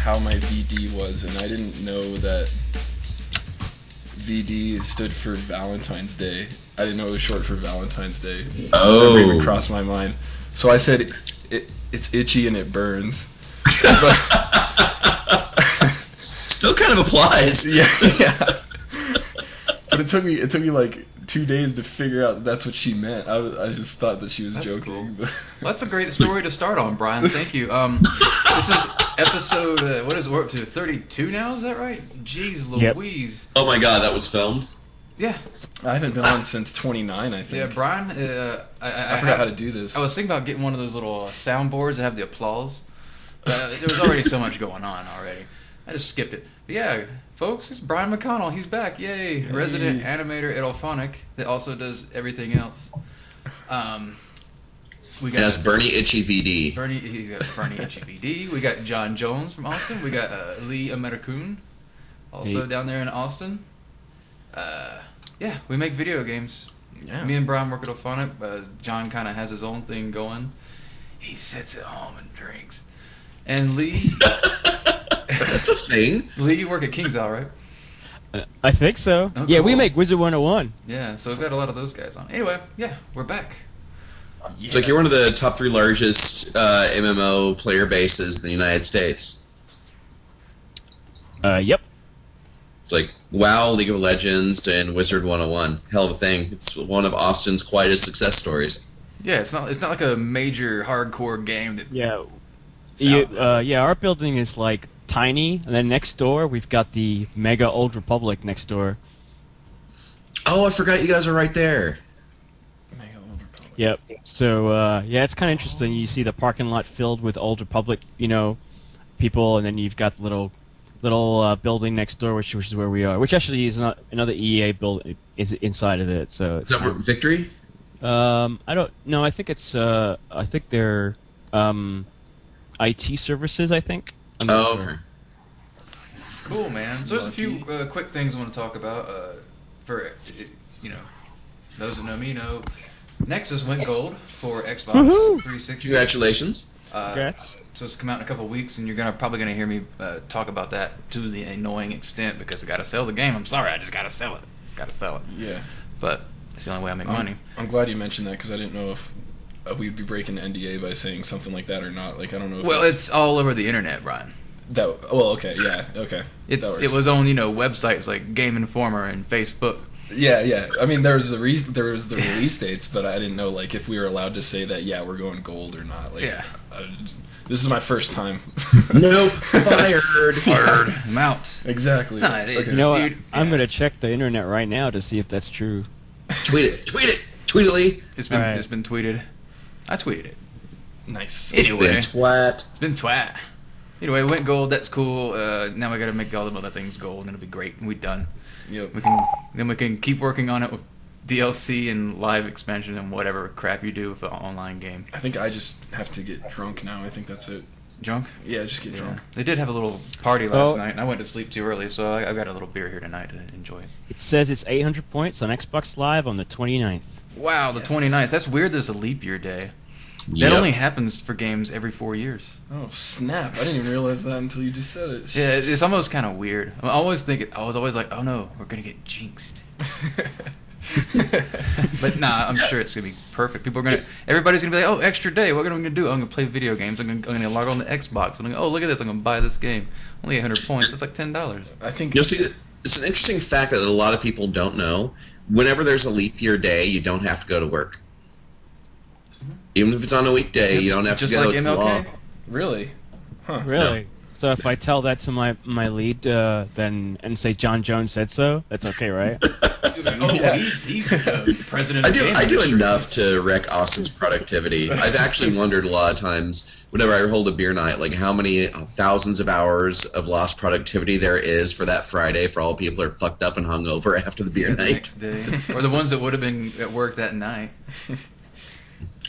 how my VD was, and I didn't know that VD stood for Valentine's Day. I didn't know it was short for Valentine's Day. Oh. It never even crossed my mind. So I said, it's itchy and it burns. Still kind of applies. Yeah. But it took me like 2 days to figure out that's what she meant. I just thought that she was joking. Cool. Well, that's a great story to start on, Brian. Thank you. This is episode, what is it, we're up to 32 now, is that right? Jeez Louise. Oh my god, that was filmed? Yeah. I haven't been on since 29, I think. Yeah, Brian, I forgot how to do this. I was thinking about getting one of those little soundboards that have the applause. There was already so much going on already. I just skipped it. But yeah, folks, it's Brian McConnell. He's back. Yay. Hey. Resident animator at Alphonic that also does everything else. We got It has Bernie Itchy VD. He's got Bernie Itchy VD. We got John Jones from Austin. We got Lee Americoon, also down there in Austin. Yeah, we make video games. Yeah. Me and Brian work at Alphonic. John kind of has his own thing going. He sits at home and drinks. And Lee... That's a thing. Lee, you work at King's Isle, right? I think so. Oh, yeah, cool. we make Wizard 101. Yeah, so we've got a lot of those guys on. Anyway, yeah, we're back. Yeah. It's like you're one of the top 3 largest MMO player bases in the United States. Yep. It's like WoW, League of Legends, and Wizard 101. Hell of a thing. It's one of Austin's quietest success stories. Yeah, it's not like a major hardcore game that... Yeah. Yeah, our building is like tiny, and then next door we've got the Mega Old Republic next door. Oh, I forgot you guys are right there. Mega Old Republic. Yep. So yeah, it's kind of interesting. You see the parking lot filled with Old Republic, people, and then you've got little building next door, which is where we are. Which actually is not another EA building is inside of it. So Is that where Victory? I don't know. I think it's I think they're IT services. I think. I'm not Oh, sure. okay. Cool, man. So there's a few quick things I want to talk about. For those that know me know, Nexus went gold for Xbox Woohoo! 360. Congratulations. Congrats. So it's come out in a couple of weeks, and you're probably gonna hear me talk about that to the annoying extent because I gotta sell the game. I'm sorry, I just gotta sell it. Just gotta sell it. Yeah. But it's the only way I make money. I'm glad you mentioned that because I didn't know if we'd be breaking NDA by saying something like that or not. Like I don't know. If Well, it's all over the internet, Brian. that. Well, okay, yeah, okay. It was on websites like Game Informer and Facebook. Yeah. I mean, there was the release dates, but I didn't know like if we were allowed to say that. Yeah, we're going gold or not. Like, Yeah. This is my first time. Nope. Fired. Fired. I'm out. Exactly. Nah, it- Okay. You know what? Dude, I'm yeah. gonna check the internet right now to see if that's true. Tweet it. Tweet it. Tweet it, Lee. It's been Alright. it's been tweeted. I tweeted it. Nice. Anyway, Twat. it's been twat. Anyway, it went gold. That's cool. Now we got to make all the other things gold, and it'll be great. And we're done. Yep. We can keep working on it with DLC and live expansion and whatever crap you do with an online game. I think I just have to get drunk now. I think that's it. Drunk? Yeah, just get drunk. They did have a little party last Oh. night, and I went to sleep too early, so I've got a little beer here tonight to enjoy it. It says it's 800 points on Xbox Live on the 29th. Wow, the Yes. 29th. That's weird. There's a leap year day. Yep. That only happens for games every 4 years. Oh snap! I didn't even realize that until you just said it. Yeah, it's almost kind of weird. I was always like, oh no, we're gonna get jinxed. But nah, I'm sure it's gonna be perfect. Everybody's gonna be like, oh, extra day. What am I gonna do? I'm gonna play video games. I'm gonna log on to Xbox. I'm gonna go, oh, look at this. I'm gonna buy this game. Only 800 points. That's like $10. I think You'll see, it's an interesting fact that a lot of people don't know. Whenever there's a leap year day, you don't have to go to work. Even if it's on a weekday, you don't have Just to go. like It's the law. MLK. really. Huh. Really? So if I tell that to my lead, and say John Jones said so, that's okay, right? Oh, Yeah. he's president. I of the do. game I do industry. enough to wreck Austin's productivity. I've actually wondered a lot of times whenever I hold a beer night, like how many thousands of hours of lost productivity there is for that Friday for all people who are fucked up and hungover after the beer The night. next day, or the ones that would have been at work that night.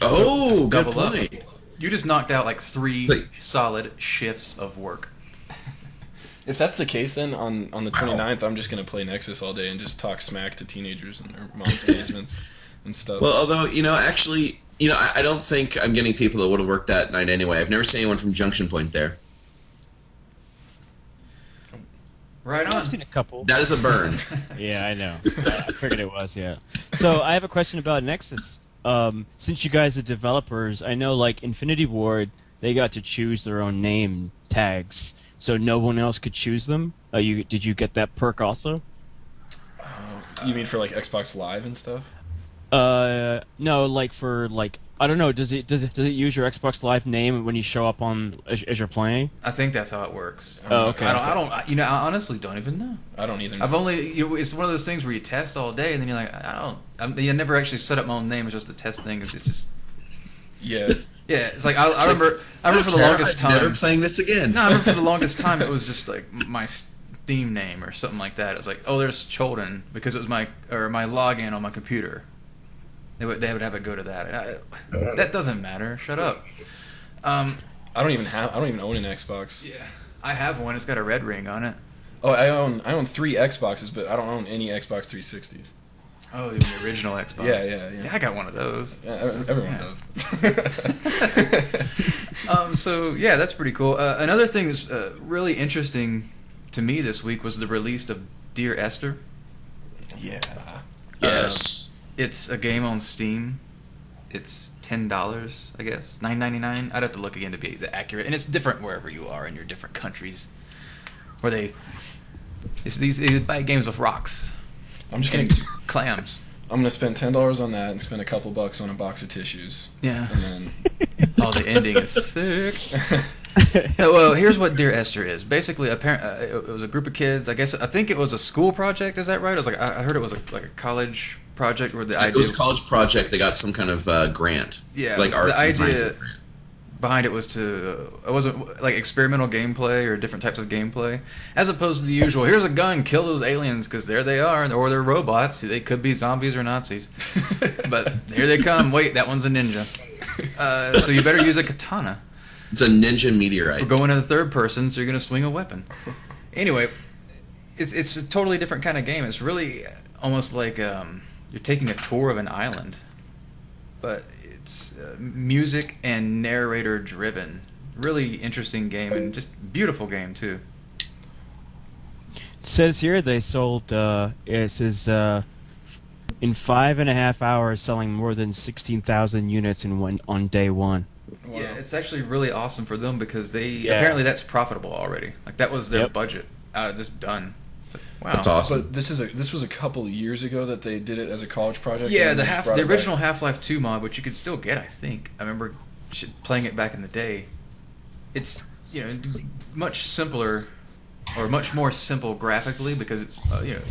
Oh, It's good double up. point. You just knocked out like 3 Wait. solid shifts of work. If that's the case, then on the 29th, I'm just gonna play Nexus all day and just talk smack to teenagers in their mom's basements and stuff. Well, although actually, I don't think I'm getting people that would have worked that night anyway. I've never seen anyone from Junction Point there. Right I've on. seen a couple. That is a burn. Yeah, I know. I figured it was, yeah. So I have a question about Nexus. Since you guys are developers, I know like Infinity Ward, they got to choose their own name tags, so no one else could choose them. Did you get that perk also? You mean for like Xbox Live and stuff? No, like for like I don't know. Does it use your Xbox Live name when you show up on as you're playing? I think that's how it works. Oh, okay. I don't. You know, I honestly don't even know. I don't either. I've only. It's one of those things where you test all day, and then you're like, I never actually set up my own name. It's just a test thing. It's just. Yeah. Yeah, it's like I remember for the longest time. Never playing this again. No, I remember for the longest time it was just like my Steam name or something like that. It was like, oh, there's Cholden because it was my login on my computer. They would have it go to that. That doesn't matter. Shut up. I don't even own an Xbox. Yeah, I have one. It's got a red ring on it. Oh, I own 3 Xboxes, but I don't own any Xbox 360s. Oh, the original Xbox. Yeah. I got one of those. Yeah, everyone does. So yeah, that's pretty cool. Another thing that's really interesting to me this week was the release of Dear Esther. Yeah. Yes. It's a game on Steam. It's $10, I guess, $9.99. I'd have to look again to be accurate, and it's different wherever you are in your different countries, where they buy games with rocks. I'm just and gonna clams. I'm gonna spend $10 on that and spend a couple bucks on a box of tissues. Yeah. And then. Oh, the ending is sick. Well, here's what Dear Esther is. Basically, it was a group of kids. I think it was a school project. Is that right? It was like I heard it was like a college project where the idea. It was a college project. They got some kind of grant. Yeah, like arts the and science idea behind it was it wasn't like experimental gameplay or different types of gameplay, as opposed to the usual. Here's a gun, kill those aliens because there they are, or they're robots. They could be zombies or Nazis, but here they come. Wait, that one's a ninja. So you better use a katana. It's a ninja meteorite. We're going in the third person, so you're going to swing a weapon. Anyway, it's a totally different kind of game. It's really almost like you're taking a tour of an island, but it's music and narrator driven. Really interesting game and just beautiful game too. It says here they sold. It says in 5.5 hours, selling more than 16,000 units on day one. Wow. Yeah, it's actually really awesome for them because apparently that's profitable already. Like that was their budget, just done. It's like, wow, That's awesome. But this was a couple years ago that they did it as a college project. Yeah, and the they just brought it original back. Half-Life 2 mod, which you could still get, I think. I remember playing it back in the day. It's much simpler, or much more simple graphically because it's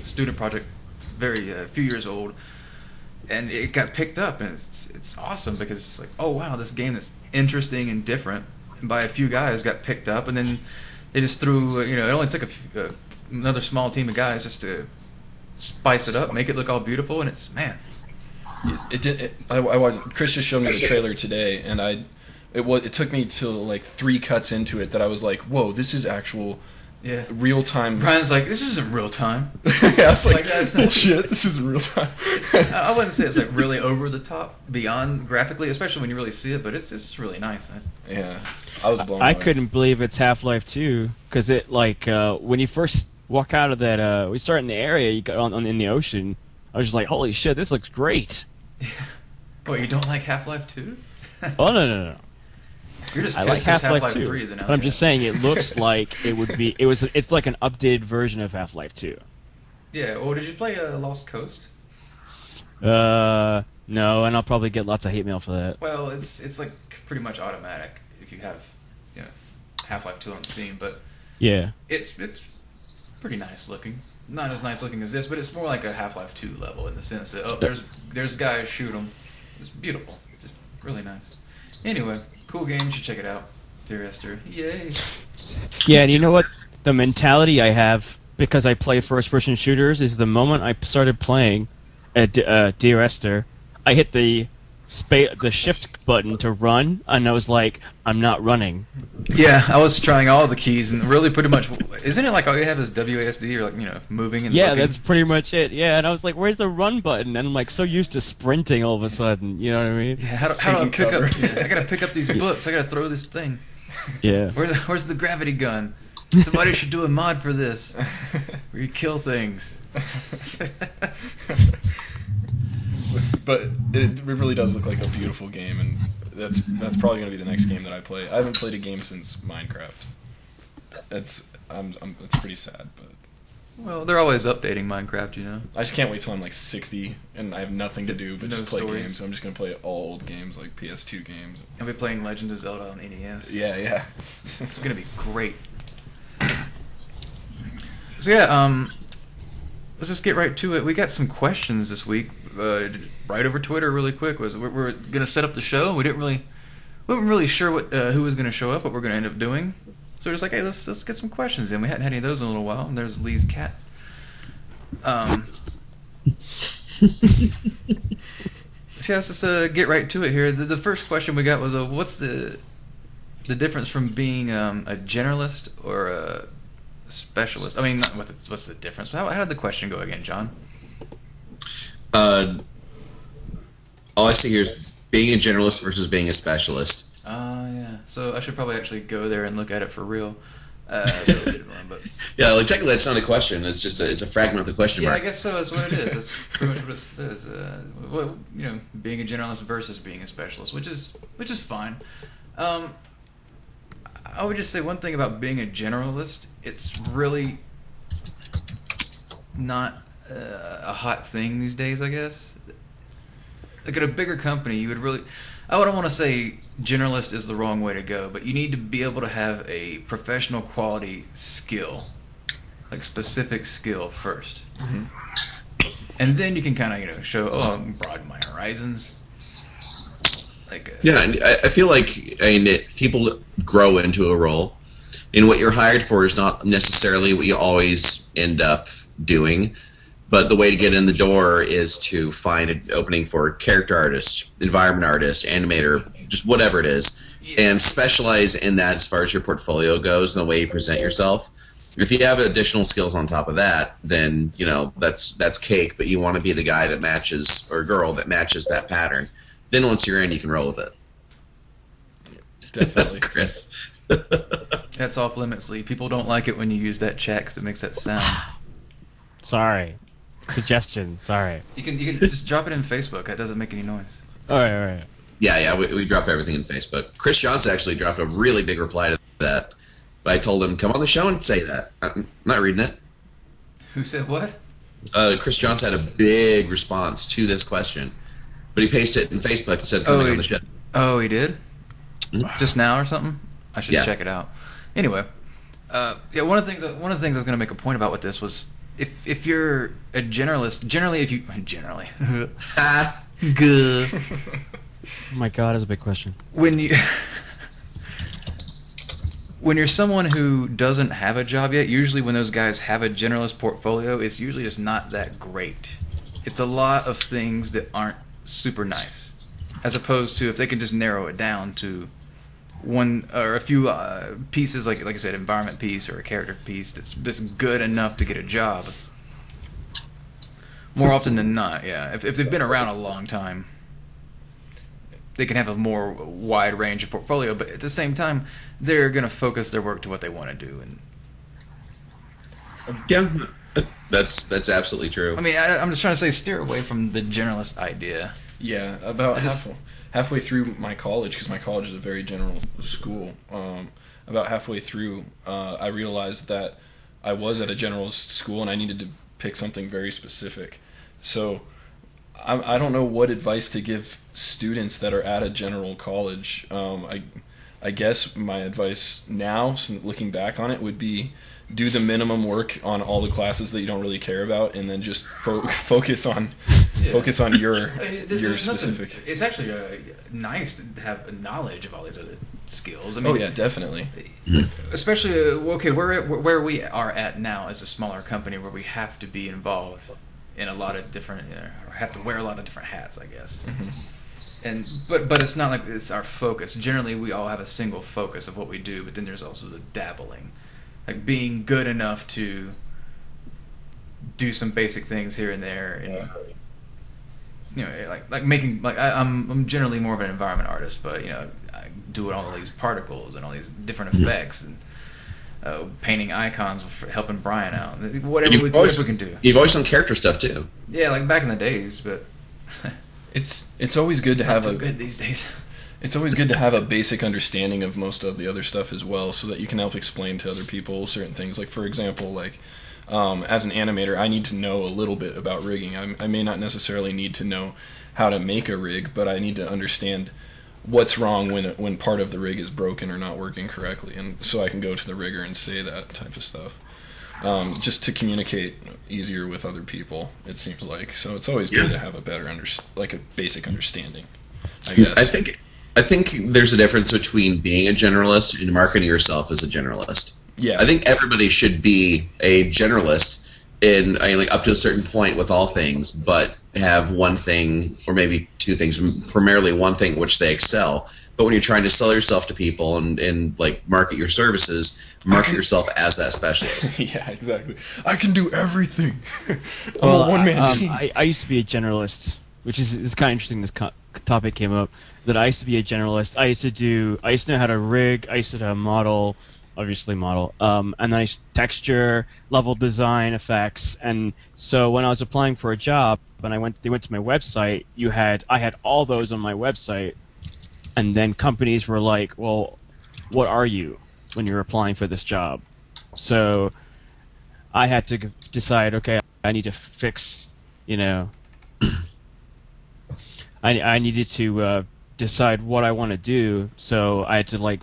student project, very few years old, and it got picked up and it's awesome because it's like, oh wow, this game that's interesting and different, and by a few guys got picked up, and then they just threw it only took another small team of guys just to spice it up, make it look all beautiful, and it's It did. I watched. Chris just showed me the trailer today, and it took me to like 3 cuts into it that I was like, whoa, this is actual. Yeah. Real time. Brian's like, this isn't real time. Yeah, it's like that's bullshit. This is real time. I wouldn't say it's like really over the top, beyond graphically, especially when you really see it. But it's really nice. Yeah, I was blown. I away. couldn't believe it's Half-Life 2 because it when you first walk out of that, we start in the area, you got in the ocean. I was just like, holy shit, this looks great. What, you don't like Half-Life 2? Oh no. You're just I like pissed 'cause Half-Life 2, 3 isn't out but I'm yet. just saying it looks like it would be. It's like an updated version of Half-Life 2. Yeah. Well, did you play Lost Coast? No, and I'll probably get lots of hate mail for that. Well, it's like pretty much automatic if you have Half-Life 2 on Steam, but Yeah. it's pretty nice looking. Not as nice looking as this, but it's more like a Half-Life 2 level in the sense that there's guys, shoot them. It's beautiful, just really nice. Anyway, cool game. You should check it out. Dear Esther, yay! Yeah, and you know what? The mentality I have because I play first-person shooters is the moment I started playing Dear Esther, I hit the shift button to run, and I was like, I'm not running. Yeah, I was trying all the keys, and really pretty much, isn't it like all you have is WASD or like moving and Yeah, looking? that's pretty much it. Yeah, and I was like, where's the run button? And I'm like so used to sprinting all of a sudden. You know what I mean? Yeah, how do I Taking pick cover. up? Yeah, I gotta pick up these books. I gotta throw this thing. Yeah. Where's the gravity gun? Somebody should do a mod for this where you kill things. But it really does look like a beautiful game, and that's probably going to be the next game that I play. I haven't played a game since Minecraft. It's pretty sad, but Well, they're always updating Minecraft, you know. I just can't wait till I'm like 60 and I have nothing to do but No just play stories. games. So I'm just going to play all old games like PS2 games. I'll be playing Legend of Zelda on NES. Yeah. It's gonna be great. So yeah, let's just get right to it. We got some questions this week, right over Twitter, really quick. We're gonna set up the show. We weren't really sure what who was gonna show up, what we're gonna end up doing. So we're just like, hey, let's get some questions in. We hadn't had any of those in a little while. And there's Lee's cat. So yeah, let's just get right to it here. The first question we got was, what's the difference from being a generalist or a specialist? I mean, what's the difference? How did the question go again, John? All I see here is being a generalist versus being a specialist. Yeah. So I should probably actually go there and look at it for real. But Yeah, like technically that's not a question. It's just it's a fragment of the question yeah, mark. I guess so. That's what it is. That's pretty much what it says. Being a generalist versus being a specialist, which is fine. I would just say one thing about being a generalist: it's really not a hot thing these days, I guess. Like at a bigger company, you would really... I wouldn't want to say generalist is the wrong way to go, but you need to be able to have a professional quality skill, like specific skill first. Mm-hmm. And then you can kind of, broaden my horizons. Yeah, and I feel like people grow into a role, and what you're hired for is not necessarily what you always end up doing. But the way to get in the door is to find an opening for character artist, environment artist, animator, just whatever it is, and specialize in that as far as your portfolio goes and the way you present yourself. If you have additional skills on top of that, then that's cake. But you want to be the guy that matches, or girl that matches that pattern. Then once you're in, you can roll with it. Definitely. Chris. That's off limits, Lee. People don't like it when you use that chat because it makes that sound. Sorry. Suggestion. Sorry. You can just drop it in Facebook. That doesn't make any noise. All right. Yeah, we drop everything in Facebook. Chris Johnson actually dropped a really big reply to that. But I told him, come on the show and say that. I'm not reading it. Who said what? Chris Johnson had a big response to this question. But he pasted it in Facebook instead of coming on the show. Oh, he did? Mm-hmm. Just now or something? I should Yeah. check it out. Anyway, one of the things I was going to make a point about with this was if you're a generalist, generally. Oh my God, that's a big question. when you're someone who doesn't have a job yet, usually when those guys have a generalist portfolio, it's usually just not that great. It's a lot of things that aren't super nice, as opposed to if they can just narrow it down to one or a few pieces, like I said, environment piece or a character piece that's good enough to get a job. More often than not, yeah. If they've been around a long time, they can have a more wide range of portfolio, but at the same time, they're going to focus their work to what they want to do. And Yeah, that's absolutely true. I mean, I'm just trying to say, steer away from the generalist idea. Yeah, about halfway through my college, because my college is a very general school, about halfway through, I realized that I was at a general school and I needed to pick something very specific. So I don't know what advice to give students that are at a general college. I guess my advice now, looking back on it, would be do the minimum work on all the classes that you don't really care about, and then just focus on your There's specific. nothing, it's actually nice to have a knowledge of all these other skills. I mean, Oh yeah, definitely. especially where we are at now as a smaller company, where we have to be involved in a lot of different, or have to wear a lot of different hats, I guess. Mm-hmm. But it's not like it's our focus. Generally, we all have a single focus of what we do, but then there's also the dabbling, like being good enough to do some basic things here and there, and like making I'm generally more of an environment artist, but I do all these particles and all these different effects, and painting icons, helping Brian out. Whatever we can do. You've always done character stuff too. Yeah, like back in the days, but it's always good to have not too good these days. It's always good to have a basic understanding of most of the other stuff as well, so that you can help explain to other people certain things. Like, for example, like as an animator, I need to know a little bit about rigging. I may not necessarily need to know how to make a rig, but I need to understand what's wrong when part of the rig is broken or not working correctly, and so I can go to the rigger and say that type of stuff. Just to communicate easier with other people, it seems like. So it's always good to have a better a basic understanding, I guess. I think there's a difference between being a generalist and marketing yourself as a generalist. Yeah. I think everybody should be a generalist like up to a certain point with all things, but have one thing or maybe two things, primarily one thing which they excel. But when you're trying to sell yourself to people and like market your services, market yourself as that specialist. Yeah, exactly. I can do everything. I'm Well, a one-man team. I used to be a generalist, which is it's kind of interesting. This topic came up that I used to be a generalist. I used to know how to rig. I used to know how to model, obviously model, and then I used to texture, level design, effects. And so when I was applying for a job, and they went to my website, I had all those on my website, and then companies were like, "Well, what are you when you're applying for this job?" So I had to decide, okay, I need to fix, I needed to decide what I want to do. So I had to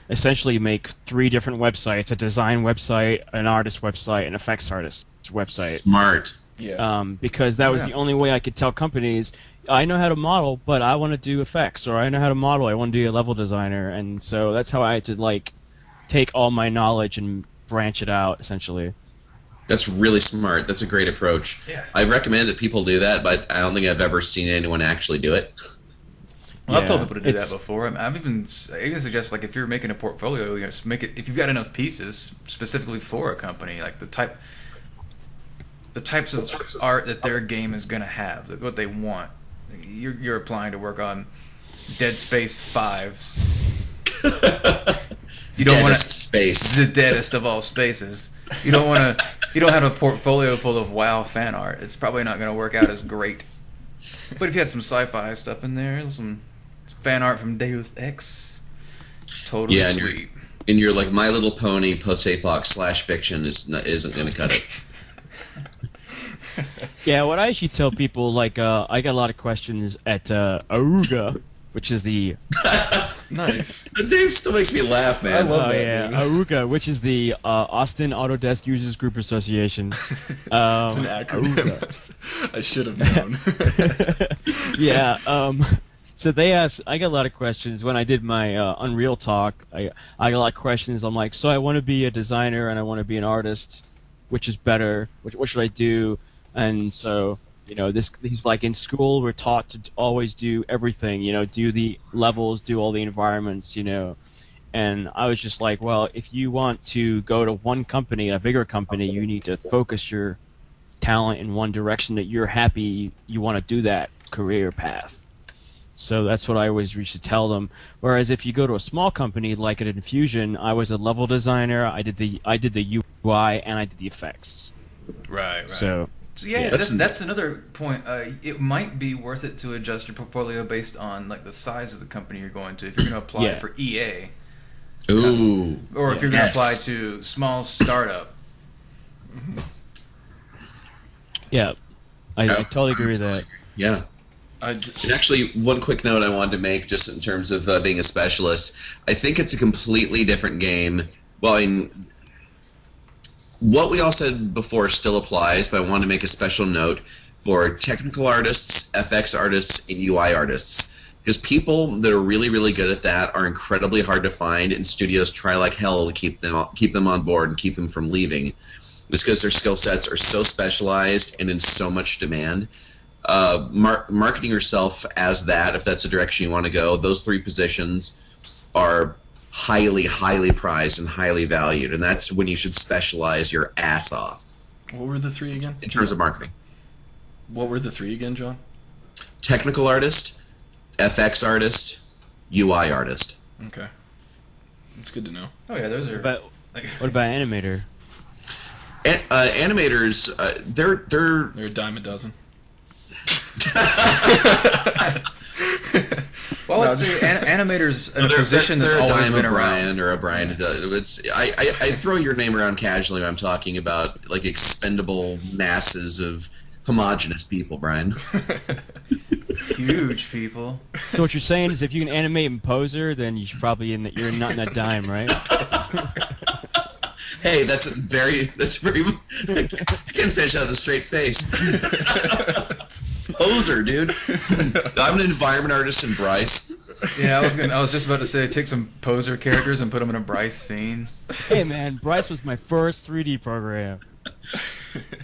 essentially make 3 different websites: a design website, an artist website, and effects artist website. Smart. Yeah. Because that was the only way I could tell companies, I know how to model, but I want to do effects, or I know how to model, I want to be a level designer. And so that's how I had to take all my knowledge and branch it out, essentially. That's really smart. That's a great approach. Yeah. I recommend that people do that, but I don't think I've ever seen anyone actually do it. Well, I've told people to do that before. I've even suggest if you're making a portfolio, just make it if you've got enough pieces specifically for a company, like the types of art that their game is going to have, what they want. You're applying to work on Dead Space 5s. You don't want space. The deadest of all spaces. You don't want to. You don't have a portfolio full of WoW fan art. It's probably not going to work out as great. But if you had some sci-fi stuff in there, some fan art from Deus Ex, totally sweet. And you're like My Little Pony post-apoc / fiction isn't going to cut it. Yeah, what I actually tell people, I got a lot of questions at Aruga, which is the... Nice. The name still makes me laugh, man. I love that name. Aruga, which is the Austin Autodesk Users Group Association. It's an acronym. I should have known. Yeah, so they asked, I got a lot of questions when I did my Unreal talk. I got a lot of questions. I'm like, so I want to be a designer and I want to be an artist. Which is better? What should I do? And so, he's like, in school we're taught to always do everything, do the levels, do all the environments, And I was just like, well, if you want to go to one company, a bigger company, you need to focus your talent in one direction that you're happy you want to do that career path. So that's what I always used to tell them. Whereas if you go to a small company like at Infusion, I was a level designer. I did the UI and I did the effects. Right. So yeah, that's another point. It might be worth it to adjust your portfolio based on the size of the company you're going to. If you're going to apply for EA, ooh, or if you're going to apply to small startup. Yeah, I totally agree with that. Yeah. And actually, one quick note I wanted to make, just in terms of being a specialist, I think it's a completely different game. Well, what we all said before still applies, but I want to make a special note for technical artists, FX artists, and UI artists. Because people that are really, really good at that are incredibly hard to find, and studios try like hell to keep them on board and keep them from leaving. It's because their skill sets are so specialized and in so much demand. Marketing yourself as that, if that's the direction you want to go, those 3 positions are highly, highly prized and highly valued, and that's when you should specialize your ass off. What were the 3 again? In terms of marketing. What were the 3 again, John? Technical artist, FX artist, UI artist. Okay. It's good to know. Oh yeah, those are. But Like, What about animator? Animators, They're a dime a dozen. well, let's say animators in a position that's they're always a Dime been O'Brien around. or O'Brien. I throw your name around casually when I'm talking about like expendable masses of homogenous people, Brian. Huge people. So what you're saying is if you can animate in Poser, then you should probably you're not in that dime, right? Hey, that's very. I can't finish out with a straight face. Poser, dude. I'm an environment artist in Bryce. Yeah, I was just about to say take some Poser characters and put them in a Bryce scene. Hey man, Bryce was my first 3D program.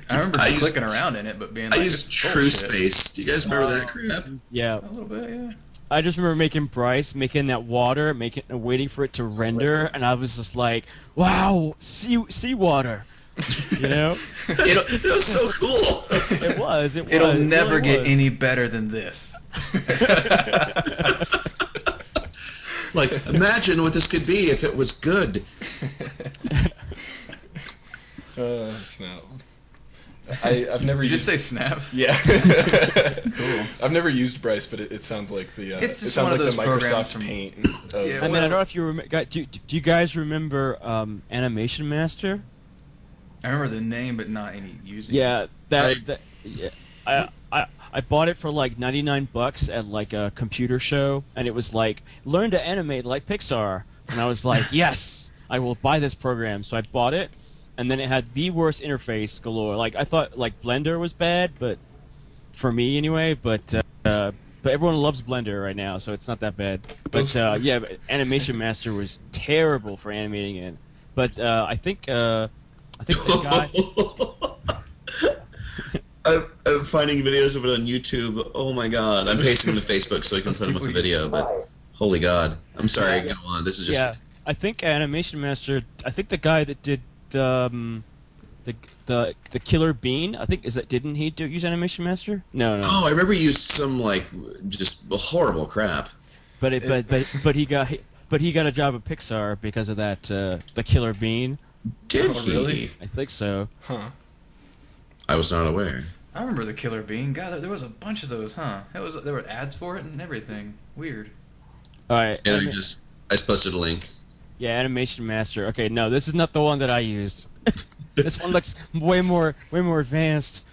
I remember clicking around in it, but being like, I used True Space. Do you guys remember that crap? Yeah. A little bit, yeah. I just remember making Bryce, making that water, waiting for it to render, and I was just like, "Wow, seawater," you know? It was so cool. It was. It'll It never really get was. any better than this. Like, imagine what this could be if it was good. Snap. I've never You used. just say snap. Yeah. Cool. I've never used Bryce, but it sounds like the. It's it just sounds one of like those the programs Microsoft from- Paint. Yeah, I mean, I well- don't know if you remember. Do you guys remember Animation Master? I remember the name, but not any using. Yeah, I bought it for like $99 at like a computer show, and it was like learn to animate like Pixar, and I was like, yes, I will buy this program. So I bought it, and then it had the worst interface galore. Like I thought like Blender was bad, but for me anyway. But everyone loves Blender right now, so it's not that bad. But yeah, but Animation Master was terrible for animating in. But I think the guy. I'm finding videos of it on YouTube. Oh my god. I'm pasting them to Facebook so I can put them with the video, but holy god. I'm sorry, go on. This is just... Yeah, I think Animation Master. I think the guy that did the Killer Bean. I think didn't he use Animation Master? No. Oh, I remember you used some, like, just horrible crap. But he got a job at Pixar because of that the Killer Bean. Did Oh, he? really? I think so. Huh. I was not aware. I remember the Killer Bean. God, there was a bunch of those, huh? There were ads for it and everything. Weird. All right. And I just posted a link. Yeah, Animation Master. Okay, no, this is not the one that I used. This one looks way more advanced.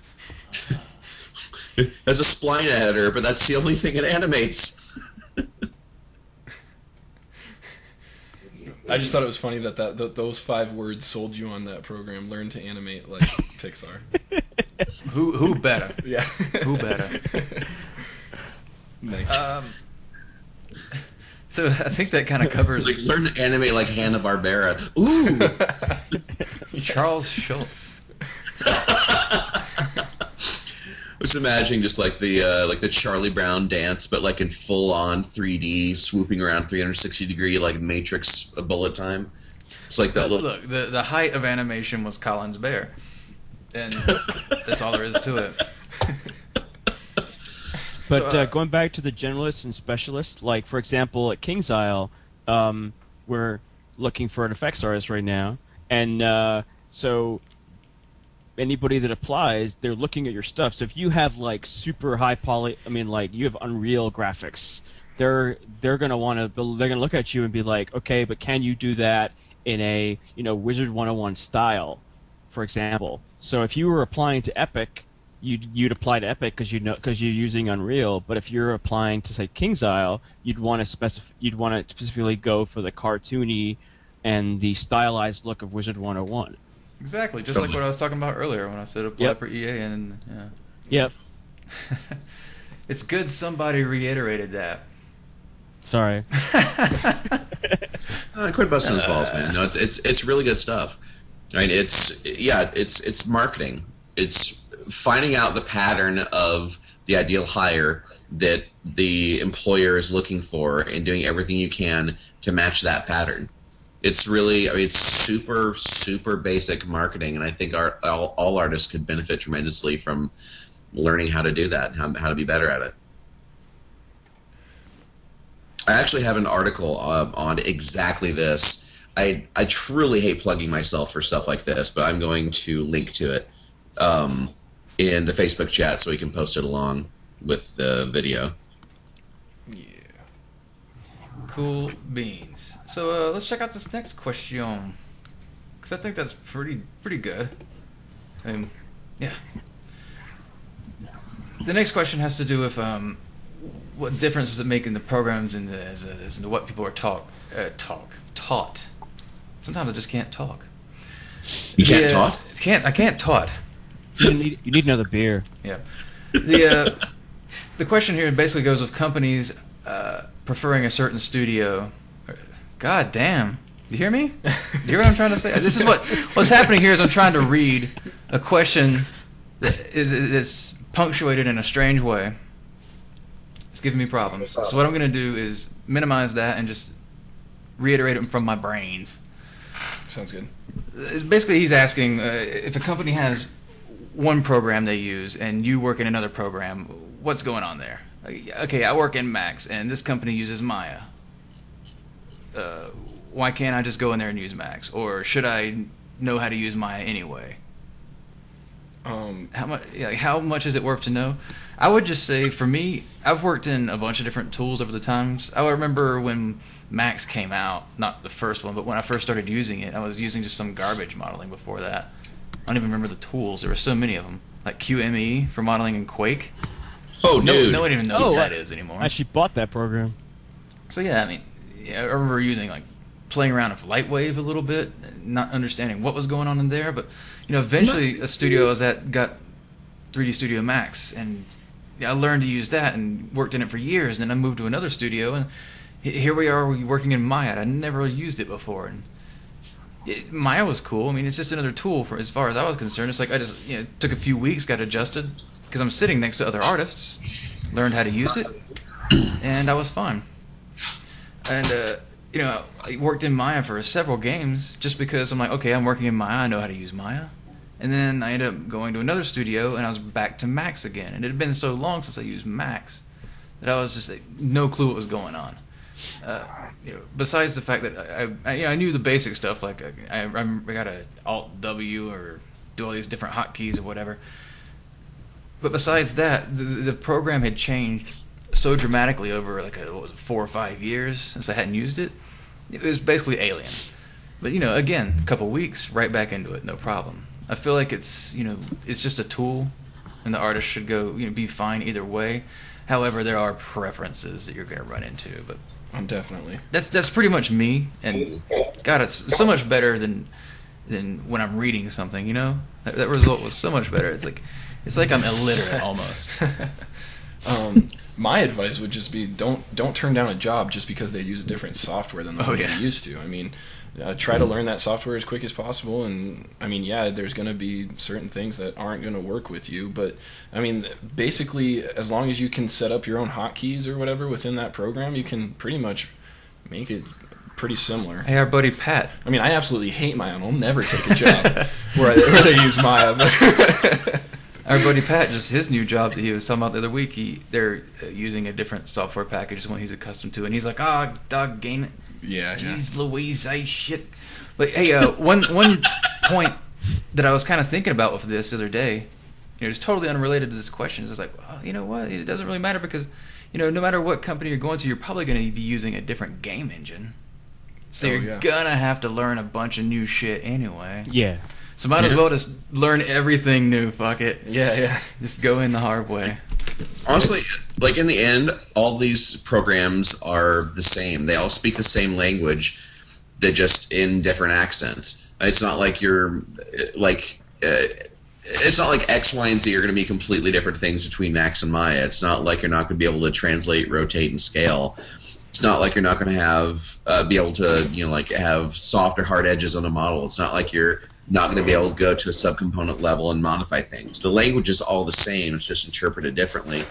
There's a spline editor, but that's the only thing it animates. I just thought it was funny that those 5 words sold you on that program. Learn to animate like Pixar. Who better? Yeah. Who better? Nice. So I think that kind of covers Like, learn to animate like Hanna-Barbera. Ooh! Charles Schultz. Just imagining just like the Charlie Brown dance, but like in full-on 3D, swooping around 360-degree like Matrix bullet time. It's like that little... Look, the height of animation was Colin's Bear, and that's all there is to it. But So, going back to the generalists and specialists, like for example at King's Isle, we're looking for an effects artist right now, and so anybody that applies, they're looking at your stuff. So if you have like super high like you have Unreal graphics, they're gonna look at you and be like, okay, but can you do that in a Wizard 101 style, for example? So if you were applying to Epic, you'd apply to Epic because you're using Unreal. But if you're applying to say King's Isle, you'd want to specifically go for the cartoony and the stylized look of Wizard 101. Exactly, just like what I was talking about earlier when I said apply Yep. for EA, and yeah. Yep. It's good somebody reiterated that. Sorry. Quit busting his balls, man. No, it's really good stuff. I mean, it's marketing. It's finding out the pattern of the ideal hire that the employer is looking for and doing everything you can to match that pattern. It's really, it's super, super basic marketing, and I think all artists could benefit tremendously from learning how to do that, how to be better at it. I actually have an article on exactly this. I truly hate plugging myself for stuff like this, but I'm going to link to it in the Facebook chat so we can post it along with the video. Yeah. Cool beans. So let's check out this next question, because I think that's pretty good. Yeah. The next question has to do with what difference does it make in the programs and as in what people are taught. Sometimes I just can't talk. You can't talk? I can't talk. You need another beer. Yeah. The question here basically goes with companies preferring a certain studio. God damn. You hear me? You hear what I'm trying to say? This is what's happening here is I'm trying to read a question that is punctuated in a strange way. It's giving me problems. So what I'm going to do is minimize that and just reiterate it from my brains. Sounds good. Basically, he's asking if a company has one program they use and you work in another program, what's going on there? Okay, I work in Max and this company uses Maya. Why can't I just go in there and use Max? Or should I know how to use Maya anyway? How much is it worth to know? I would just say, for me, I've worked in a bunch of different tools over the times. I remember when Max came out, not the first one, but when I first started using it, I was using just some garbage modeling before that. I don't even remember the tools. There were so many of them. Like QME for modeling in Quake. Oh, dude. No one even knows what that is anymore. I actually bought that program. So yeah, I mean, I remember using playing around with Lightwave a little bit, not understanding what was going on in there, but eventually a studio I was at got 3D Studio Max, and I learned to use that and worked in it for years. And then I moved to another studio, and here we are working in Maya. I never used it before, and Maya was cool. I mean, it's just another tool for as far as I was concerned. It's like I just took a few weeks, got adjusted because I'm sitting next to other artists, learned how to use it, and I was fine. And I worked in Maya for several games just because I'm like, okay, I'm working in Maya, I know how to use Maya. And then I ended up going to another studio, and I was back to Max again. And it had been so long since I used Max that I was just no clue what was going on. Besides the fact that I knew the basic stuff, like I got to Alt W or do all these different hotkeys or whatever. But besides that, the program had changed so dramatically over 4 or 5 years since I hadn't used it. It was basically alien. But again, a couple weeks, right back into it, no problem. I feel like it's just a tool, and the artist should go be fine either way. However, there are preferences that you're going to run into, but Definitely. That's pretty much me. And God, it's so much better than when I'm reading something. That result was so much better. It's like I'm illiterate almost. My advice would just be don't turn down a job just because they use a different software than the one you're used to. I mean, try to learn that software as quick as possible. And I mean, yeah, there's going to be certain things that aren't going to work with you, but I mean, basically, as long as you can set up your own hotkeys or whatever within that program, you can pretty much make it pretty similar. Hey, our buddy Pat. I mean, I absolutely hate Maya. I'll never take a job where they use Maya. But our buddy Pat, just his new job that he was talking about the other week, they're using a different software package than what he's accustomed to, and he's like, doggone it. Yeah. Jeez Louise, shit. But hey, one point that I was kind of thinking about with this the other day, it's totally unrelated to this question. It's like, well, you know what? It doesn't really matter because, no matter what company you're going to, you're probably going to be using a different game engine. So you're going to have to learn a bunch of new shit anyway. Yeah. So might as well just learn everything new. Fuck it. Yeah. Just go in the hard way. Honestly, in the end, all these programs are the same. They all speak the same language, they're just in different accents. It's not like it's not like X, Y, and Z are going to be completely different things between Max and Maya. It's not like you're not going to be able to translate, rotate, and scale. It's not like you're not going to have be able to have soft or hard edges on a model. It's not like you're not going to be able to go to a subcomponent level and modify things. The language is all the same. It's just interpreted differently.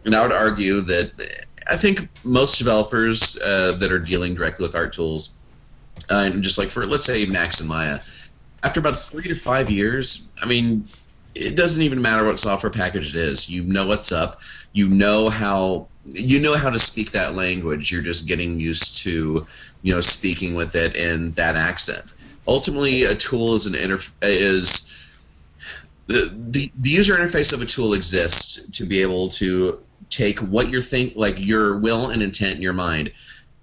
And I would argue that I think most developers that are dealing directly with art tools, and just for, let's say, Max and Maya, after about 3 to 5 years, I mean, it doesn't even matter what software package it is. You know what's up. You know how you know how to speak that language. You're just getting used to, speaking with it in that accent. Ultimately, a tool is the user interface of a tool exists to be able to take what your will and intent in your mind,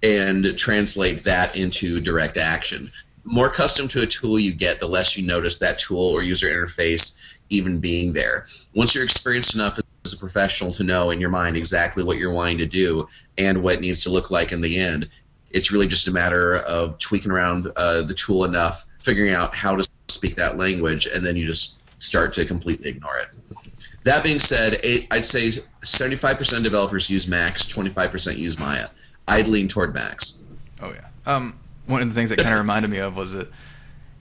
and translate that into direct action. The more custom to a tool you get, the less you notice that tool or user interface even being there. Once you're experienced enough as a professional to know in your mind exactly what you're wanting to do and what it needs to look like in the end, it's really just a matter of tweaking around the tool enough, figuring out how to speak that language, and then you just start to completely ignore it. That being said, I'd say 75% of developers use Max, 25% use Maya. I'd lean toward Max. Oh, yeah. One of the things that kind of reminded me of was that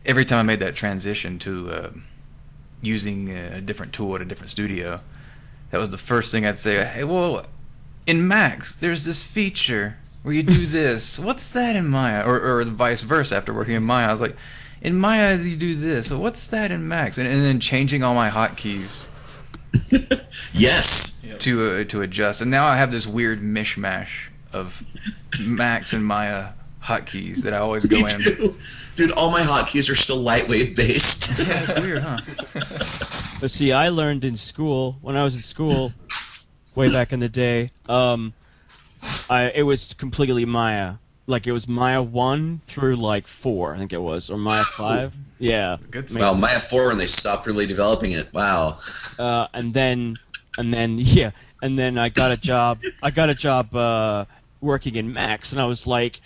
every time I made that transition to using a different tool at a different studio, that was the first thing I'd say, hey, well, in Max, there's this feature where you do this. What's that in Maya? Or vice versa. After working in Maya, I was like, in Maya, you do this. So what's that in Max? And then changing all my hotkeys. Yes. To adjust. And now I have this weird mishmash of Max and Maya hotkeys that I always go in. Dude, all my hotkeys are still lightweight based. Yeah, it's weird, huh? But see, I learned in school, when I was in school, way back in the day, it was completely Maya. Like, it was Maya 1 through, 4, I think it was, or Maya 5. Yeah. Good Well, Maya 4, and they stopped really developing it. Wow. And then I got a job. Working in Max, and I was like,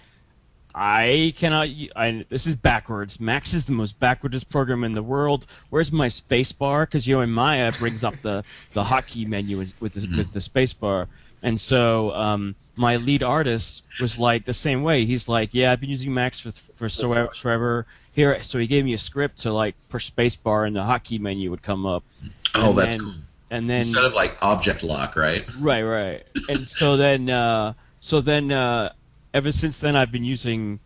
this is backwards. Max is the most backwardest program in the world. Where's my space bar? Because in Maya it brings up the hotkey menu with the space bar. And so my lead artist was like the same way. He's like, yeah, I've been using Max for forever. Here, so he gave me a script to push space bar and the hotkey menu would come up. Oh, that's cool. And then instead of object lock, right? Right. And so then, ever since then, I've been using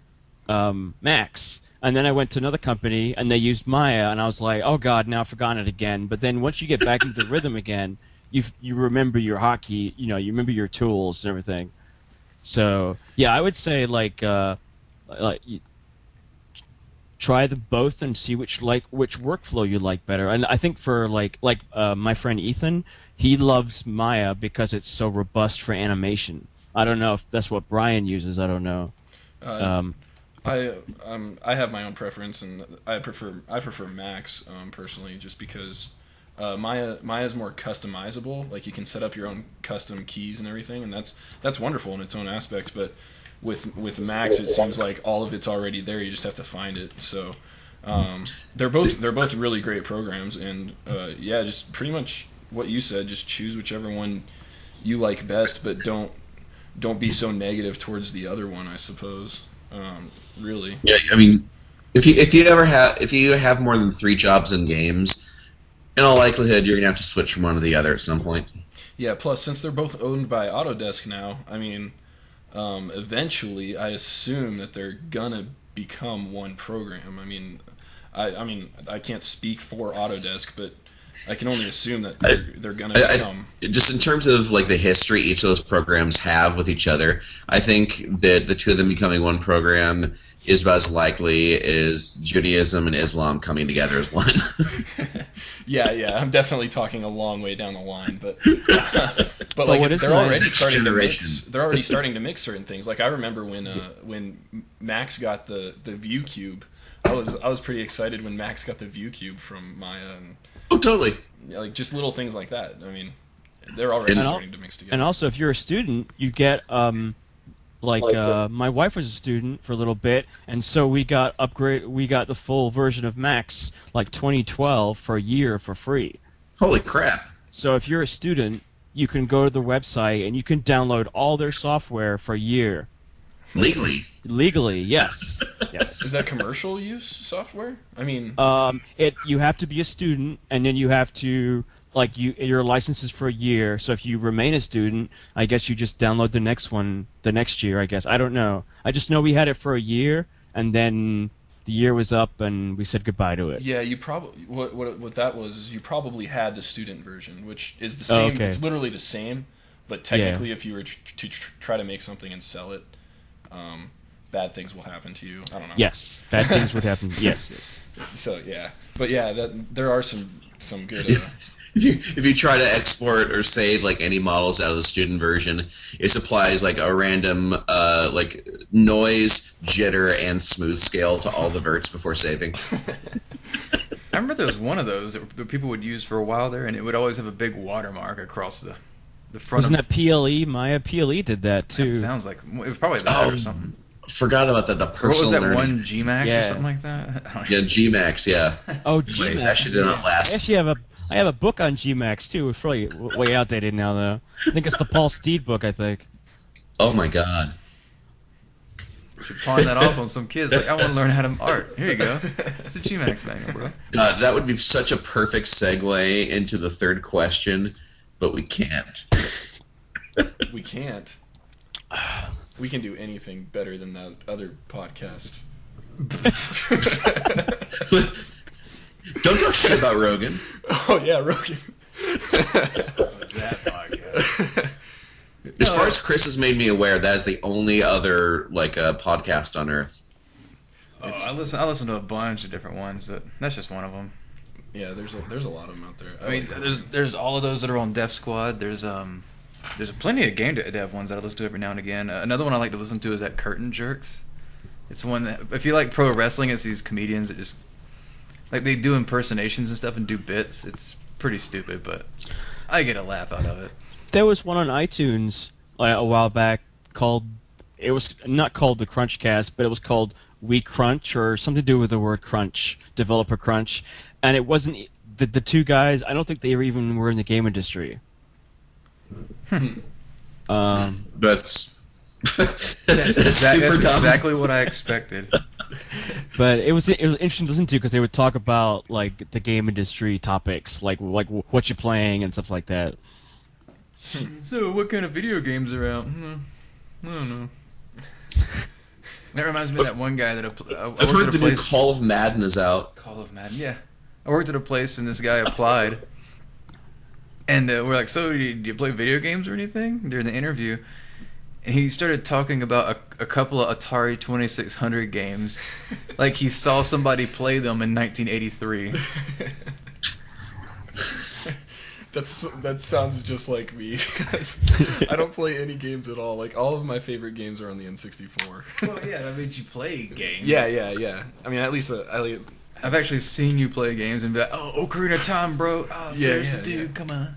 Max. And then I went to another company, and they used Maya, and I was like, oh god, now I've forgotten it again. But then once you get back into the rhythm again, you remember your hotkey, you remember your tools and everything. So yeah, I would say try them both and see which workflow you like better. And I think for my friend Ethan, he loves Maya because it's so robust for animation. I don't know if that's what Brian uses. I don't know. I have my own preference, and I prefer Max personally, just because Maya is more customizable. Like, you can set up your own custom keys and everything, and that's wonderful in its own aspects. But with Max, it seems like all of it's already there. You just have to find it. So they're both really great programs, and just pretty much what you said. Just choose whichever one you like best, but don't be so negative towards the other one, I suppose. Really. Yeah, I mean, if you have more than 3 jobs in games, in all likelihood you're gonna have to switch from one to the other at some point. Yeah. Plus, since they're both owned by Autodesk now, I mean, eventually, I assume that they're gonna become one program. I mean, I can't speak for Autodesk, but I can only assume that they're going to become. Just in terms of the history each of those programs have with each other, I think that the two of them becoming one program is about as likely as Judaism and Islam coming together as one. Yeah, I'm definitely talking a long way down the line, but they're already starting to mix. They're already starting to mix certain things. Like, I remember when Max got the View Cube, I was pretty excited when Max got the View Cube from Maya. And oh, totally. Yeah, just little things like that. I mean, they're already starting to mix together. And also, if you're a student, you get my wife was a student for a little bit, and so we got the full version of Max 2012 for a year for free. Holy crap. So if you're a student, you can go to the website and you can download all their software for a year. Legally, yes. Yes. Is that commercial use software? I mean, you have to be a student, and then you have to your license is for a year. So if you remain a student, I guess you just download the next one the next year. I guess I don't know. I just know we had it for a year, and then the year was up, and we said goodbye to it. Yeah, you probably what that was is you probably had the student version, which is the same. Okay. It's literally the same. But technically, if you were to try to make something and sell it, bad things will happen to you. I don't know. Yes, bad things would happen. Yes. So yeah, but yeah, there are some good. If you try to export or save like any models out of the student version, it supplies like a random like noise, jitter, and smooth scale to all the verts before saving. I remember there was one of those that people would use for a while there, and it would always have a big watermark across the front. Wasn't that PLE? Maya PLE did that too. That sounds like it was probably that or something. Forgot about that. The personal What was that learning. one Gmax or something like that? Yeah, Gmax. Yeah. Oh, Wait, Gmax. that shit did not last. I actually have a book on Gmax too. It's probably way outdated now though. I think it's the Paul Steed book. I think. Oh my god. You should pawn that off on some kids. Like, I want to learn how to art. Here you go. It's a Gmax manual, bro. God, that would be such a perfect segue into the third question, but we can't. We can't. We can do anything better than that other podcast. Don't talk shit about Rogan. Oh yeah, Rogan. That podcast. As far as Chris has made me aware, that is the only other like podcast on Earth. Oh, I listen to a bunch of different ones. That's just one of them. Yeah, there's a lot of them out there. I mean, there's all of those that are on Def Squad. There's plenty of game dev ones that I listen to every now and again. Another one I like to listen to is that Curtain Jerks. It's one that, if you like pro wrestling, it's these comedians that just like they do impersonations and stuff and do bits. It's pretty stupid, but I get a laugh out of it. There was one on iTunes a while back called. It was not called the CrunchCast, but it was called We Crunch or something to do with the word crunch, developer crunch, and it wasn't the two guys. I don't think they even were in the game industry. That's exactly what I expected. But it was interesting to listen to because they would talk about like the game industry topics, like what you're playing and stuff like that. So, what kind of video games are out? I don't know. That reminds me of that one guy that I've heard the new Call of Madden is out. Call of Madden, yeah. I worked at a place and this guy applied, and we're like, "So, do you play video games or anything?" During the interview, and he started talking about a couple of Atari 2600 games, like he saw somebody play them in 1983. That sounds just like me. Because I don't play any games at all. Like all of my favorite games are on the N64. Well, yeah, that means you play games. Yeah. I mean, at least I've actually seen you play games and be like, "Oh, Ocarina of Time, bro. Oh, seriously, dude, come on."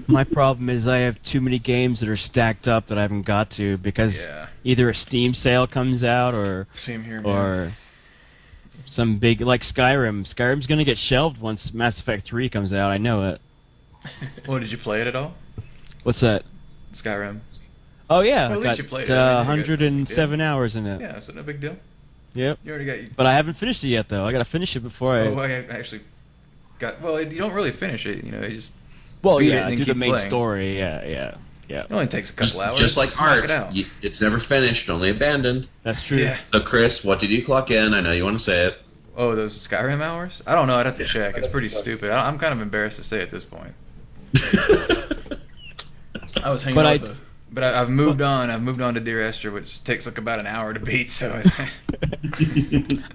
My problem is I have too many games that are stacked up that I haven't got to because either a Steam sale comes out or same here, man. Or some big like Skyrim. Skyrim's gonna get shelved once Mass Effect 3 comes out. I know it. Well, did you play it at all? What's that? Skyrim. Oh yeah, Well, at I least got you played it. I mean, 107 hours in it. Yeah, so no big deal. Yep. You already got. But I haven't finished it yet though. I gotta finish it before I. Oh, I actually got. Well, you don't really finish it. You know, you just. Well, beat it yeah, and I then do the keep main playing. story. Yeah. It only takes a couple hours. Just like knock art, it out. it's never finished, only abandoned. That's true. Yeah. So, Chris, what did you clock in? I know you want to say it. Oh, those Skyrim hours? I don't know. I'd have to check. It's pretty stupid. I'm kind of embarrassed to say at this point. I was hanging out with But I've moved on. I've moved on to Dear Esther, which takes like about an hour to beat. So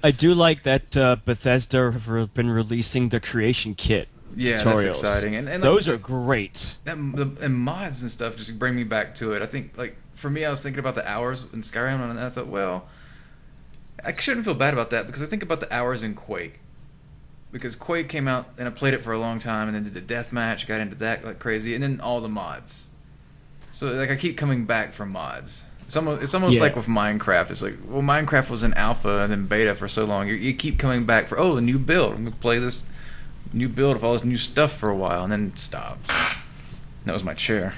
I do like that Bethesda have been releasing the creation kit. yeah, tutorials. that's exciting. And Those are great. and mods and stuff just bring me back to it. I think like for me, I was thinking about the hours in Skyrim, and I thought, well, I shouldn't feel bad about that because I think about the hours in Quake. Because Quake came out and I played it for a long time, and then did the deathmatch, got into that like crazy, and then all the mods. So like I keep coming back for mods. It's almost like with Minecraft. It's like, well, Minecraft was in alpha and then beta for so long. You keep coming back for a new build. I'm gonna play this new build of all this new stuff for a while, and then stop. That was my chair.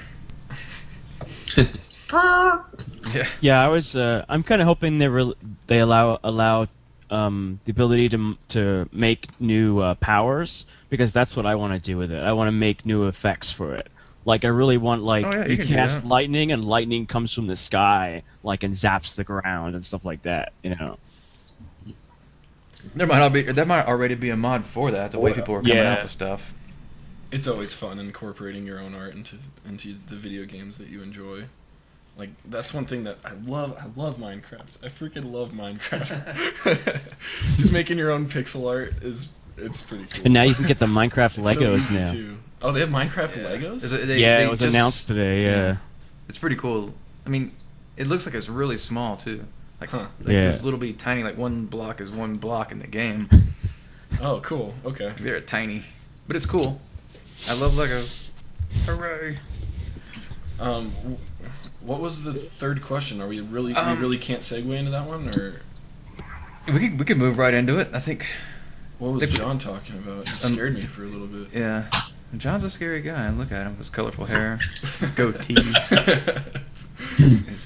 Yeah, I was. I'm kind of hoping they allow the ability to make new powers because that's what I want to do with it. I want to make new effects for it. Like I really want you you can cast lightning and lightning comes from the sky like and zaps the ground and stuff like that. You know. There might already be a mod for that. The way people are coming out with stuff. It's always fun incorporating your own art into the video games that you enjoy. Like, that's one thing that I love. I love Minecraft. I freaking love Minecraft. Just making your own pixel art it's pretty cool. And now you can get the Minecraft It's so Legos easy, now. too. Oh, they have Minecraft Legos? It was announced today. Yeah. It's pretty cool. I mean, it looks like it's really small too. Like, Yeah. this little bitty tiny, like one block is one block in the game. Oh, cool. Okay. They're tiny, but it's cool. I love Legos. Hooray! What was the third question? Are we really can't segue into that one, or We could move right into it. I think. what was John talking about? It scared me for a little bit. Yeah, John's a scary guy. Look at him, his colorful hair, his goatee.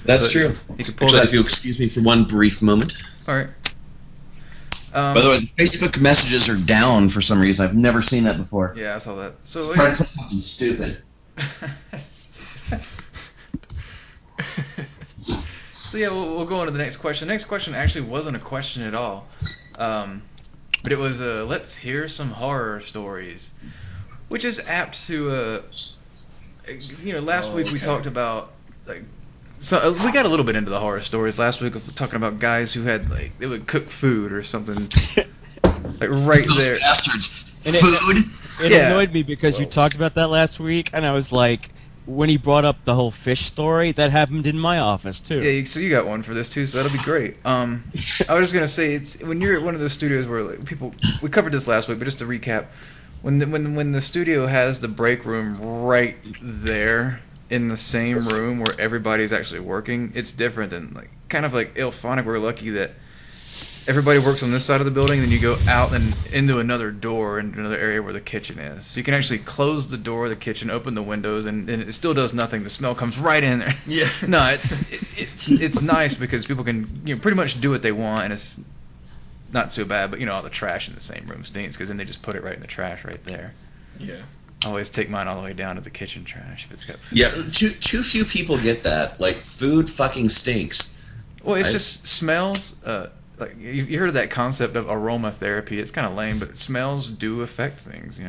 That's true. He could pull Actually, that. if you'll excuse me for one brief moment. All right. By the way, the Facebook messages are down for some reason. I've never seen that before. Yeah, I saw that. So Try to put something stupid. So yeah, we'll go on to the next question. The next question actually wasn't a question at all, but it was let's hear some horror stories, which is apt to last week we talked about we got a little bit into the horror stories last week of talking about guys who had they would cook food or something like right Those there. bastards. And Food. It Yeah. annoyed me because you talked about that last week, and I was like, when he brought up the whole fish story, that happened in my office too. Yeah, so you got one for this too, so that'll be great. I was just gonna say, it's when you're at one of those studios where we covered this last week, but just to recap, when the studio has the break room right there in the same room where everybody's actually working, it's different than kind of like Ilphonic. We're lucky that everybody works on this side of the building, then you go out and into another door into another area where the kitchen is. So you can actually close the door of the kitchen, open the windows, and it still does nothing. The smell comes right in there. Yeah. No, it's nice because people can pretty much do what they want, and it's not so bad. But all the trash in the same room stinks because then they just put it right in the trash right there. Yeah. I always take mine all the way down to the kitchen trash if it's got food. Yeah, too few people get that. Like, food fucking stinks. Well, it's just smells. Like you heard of that concept of aromatherapy? It's kind of lame, but smells do affect things.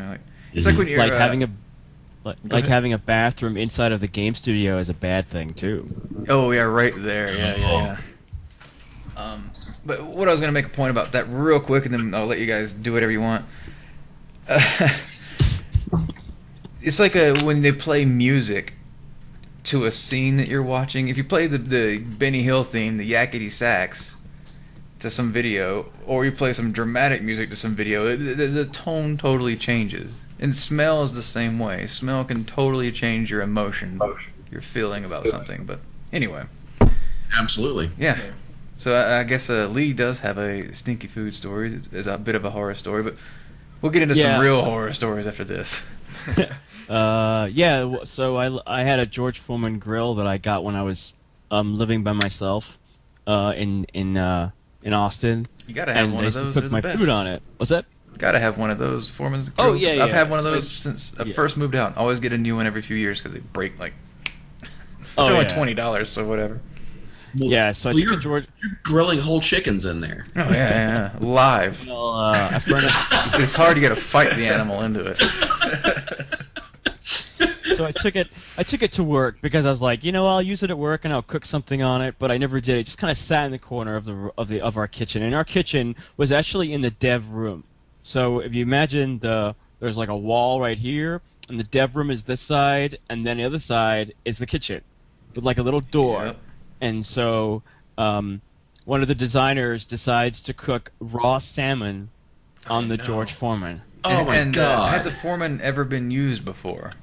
It's like when you're like having a bathroom inside of the game studio is a bad thing too. Oh yeah, right there. Yeah. But what I was gonna make a point about that real quick, and then I'll let you guys do whatever you want. It's like when they play music to a scene that you're watching. If you play the Benny Hill theme, the yakety sax, to some video, or you play some dramatic music to some video, the tone totally changes. And smell is the same way. Smell can totally change your emotion, your feeling about something. But anyway. Absolutely. Yeah. So I guess Lee does have a stinky food story. It's a bit of a horror story, but we'll get into some real horror stories after this. So I had a George Foreman grill that I got when I was living by myself in Austin. You gotta have one of those. Cooked my food on it. What's that? Gotta have one of those Foreman's Oh, grills. yeah. I've had one of those since I first moved out. I always get a new one every few years because they break they're only $20, so whatever. Well, Yeah, so I took a George. You're grilling whole chickens in there. Oh yeah. Live. Well, I furnished. It's hard to get to fight the animal into it. So I took it to work because I was like, I'll use it at work and I'll cook something on it, but I never did. It just kind of sat in the corner of our kitchen, and our kitchen was actually in the dev room. So if you imagine there's like a wall right here, and the dev room is this side, and then the other side is the kitchen with like a little door. Yep. And so one of the designers decides to cook raw salmon on the George Foreman. Oh my God. Had the Foreman ever been used before?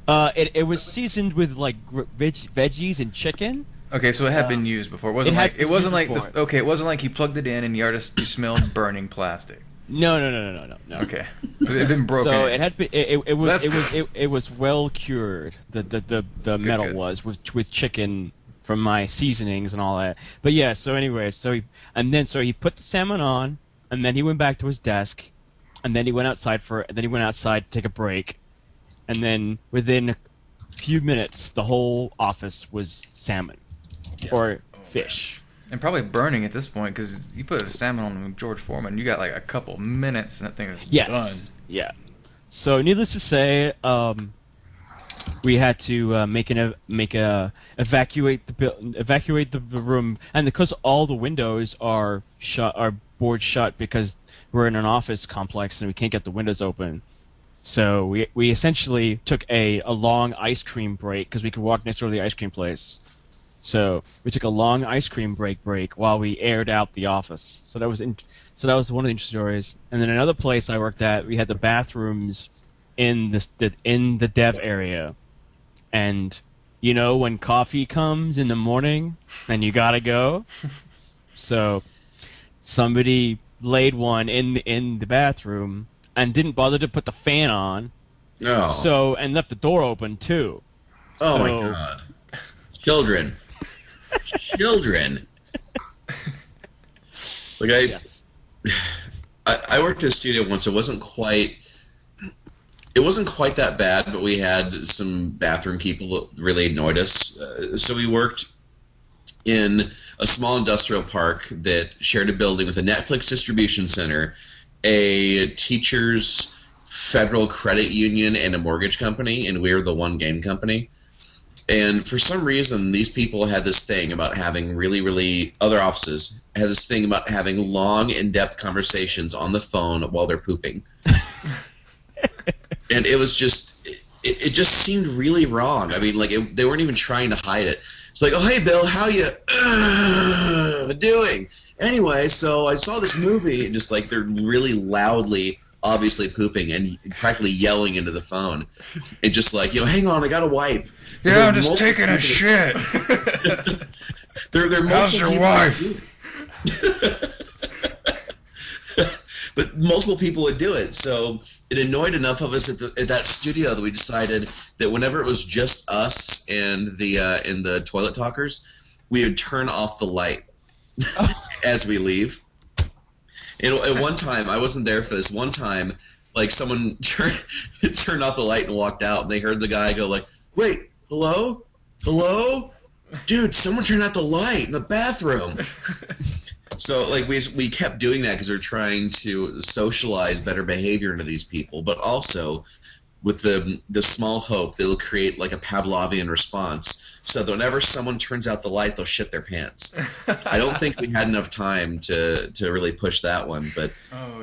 It was seasoned with like veggies and chicken. Okay, so it had been used before. It wasn't it like before. it wasn't like he plugged it in and you smelled burning plastic. No. Okay, it had been broken. So in. it had been, it was well cured. The metal good. was with chicken from my seasonings and all that. But yeah, so anyway, so he put the salmon on, and then he went back to his desk, and then he went outside to take a break, and then within a few minutes, the whole office was salmon or fish. And probably burning at this point because you put a salmon on George Foreman, you got like a couple minutes and that thing is done. Yeah. So, needless to say, we had to evacuate the room, and because all the windows are board shut because we're in an office complex and we can't get the windows open. So we essentially took a long ice cream break because we could walk next door to the ice cream place. So we took a long ice cream break while we aired out the office. So that was one of the interesting stories. And then another place I worked at, we had the bathrooms in the dev area. And you know when coffee comes in the morning and you gotta go? So somebody laid one in the bathroom and didn't bother to put the fan on. No. So and left the door open too. Oh my god. Children. Like Yes. I worked at a studio once. It wasn't quite that bad, but we had some bathroom people that really annoyed us. So we worked in a small industrial park that shared a building with a Netflix distribution center, a teachers' federal credit union, and a mortgage company, and we were the one game company. And for some reason, these people had this thing about having other offices had this thing about having long, in-depth conversations on the phone while they're pooping. And it was just, it just seemed really wrong. I mean, like, they weren't even trying to hide it. It's like, oh, hey, Bill, how you doing? Anyway, so I saw this movie, and just, like, they're really loudly, obviously pooping and practically yelling into the phone. And just like, hang on, I got to wipe. Yeah, I'm just taking a shit. They're How's your wife? But multiple people would do it, so it annoyed enough of us at that studio that we decided that whenever it was just us and the toilet talkers, we would turn off the light as we leave. And at one time, I wasn't there for this. One time, like, someone turned off the light and walked out, and they heard the guy go like, "Wait, hello, dude, someone turned out the light in the bathroom." So, like, we kept doing that because we were trying to socialize better behavior into these people, but also with the small hope that it'll create, like, a Pavlovian response, so that whenever someone turns out the light, they'll shit their pants. I don't think we had enough time to really push that one, but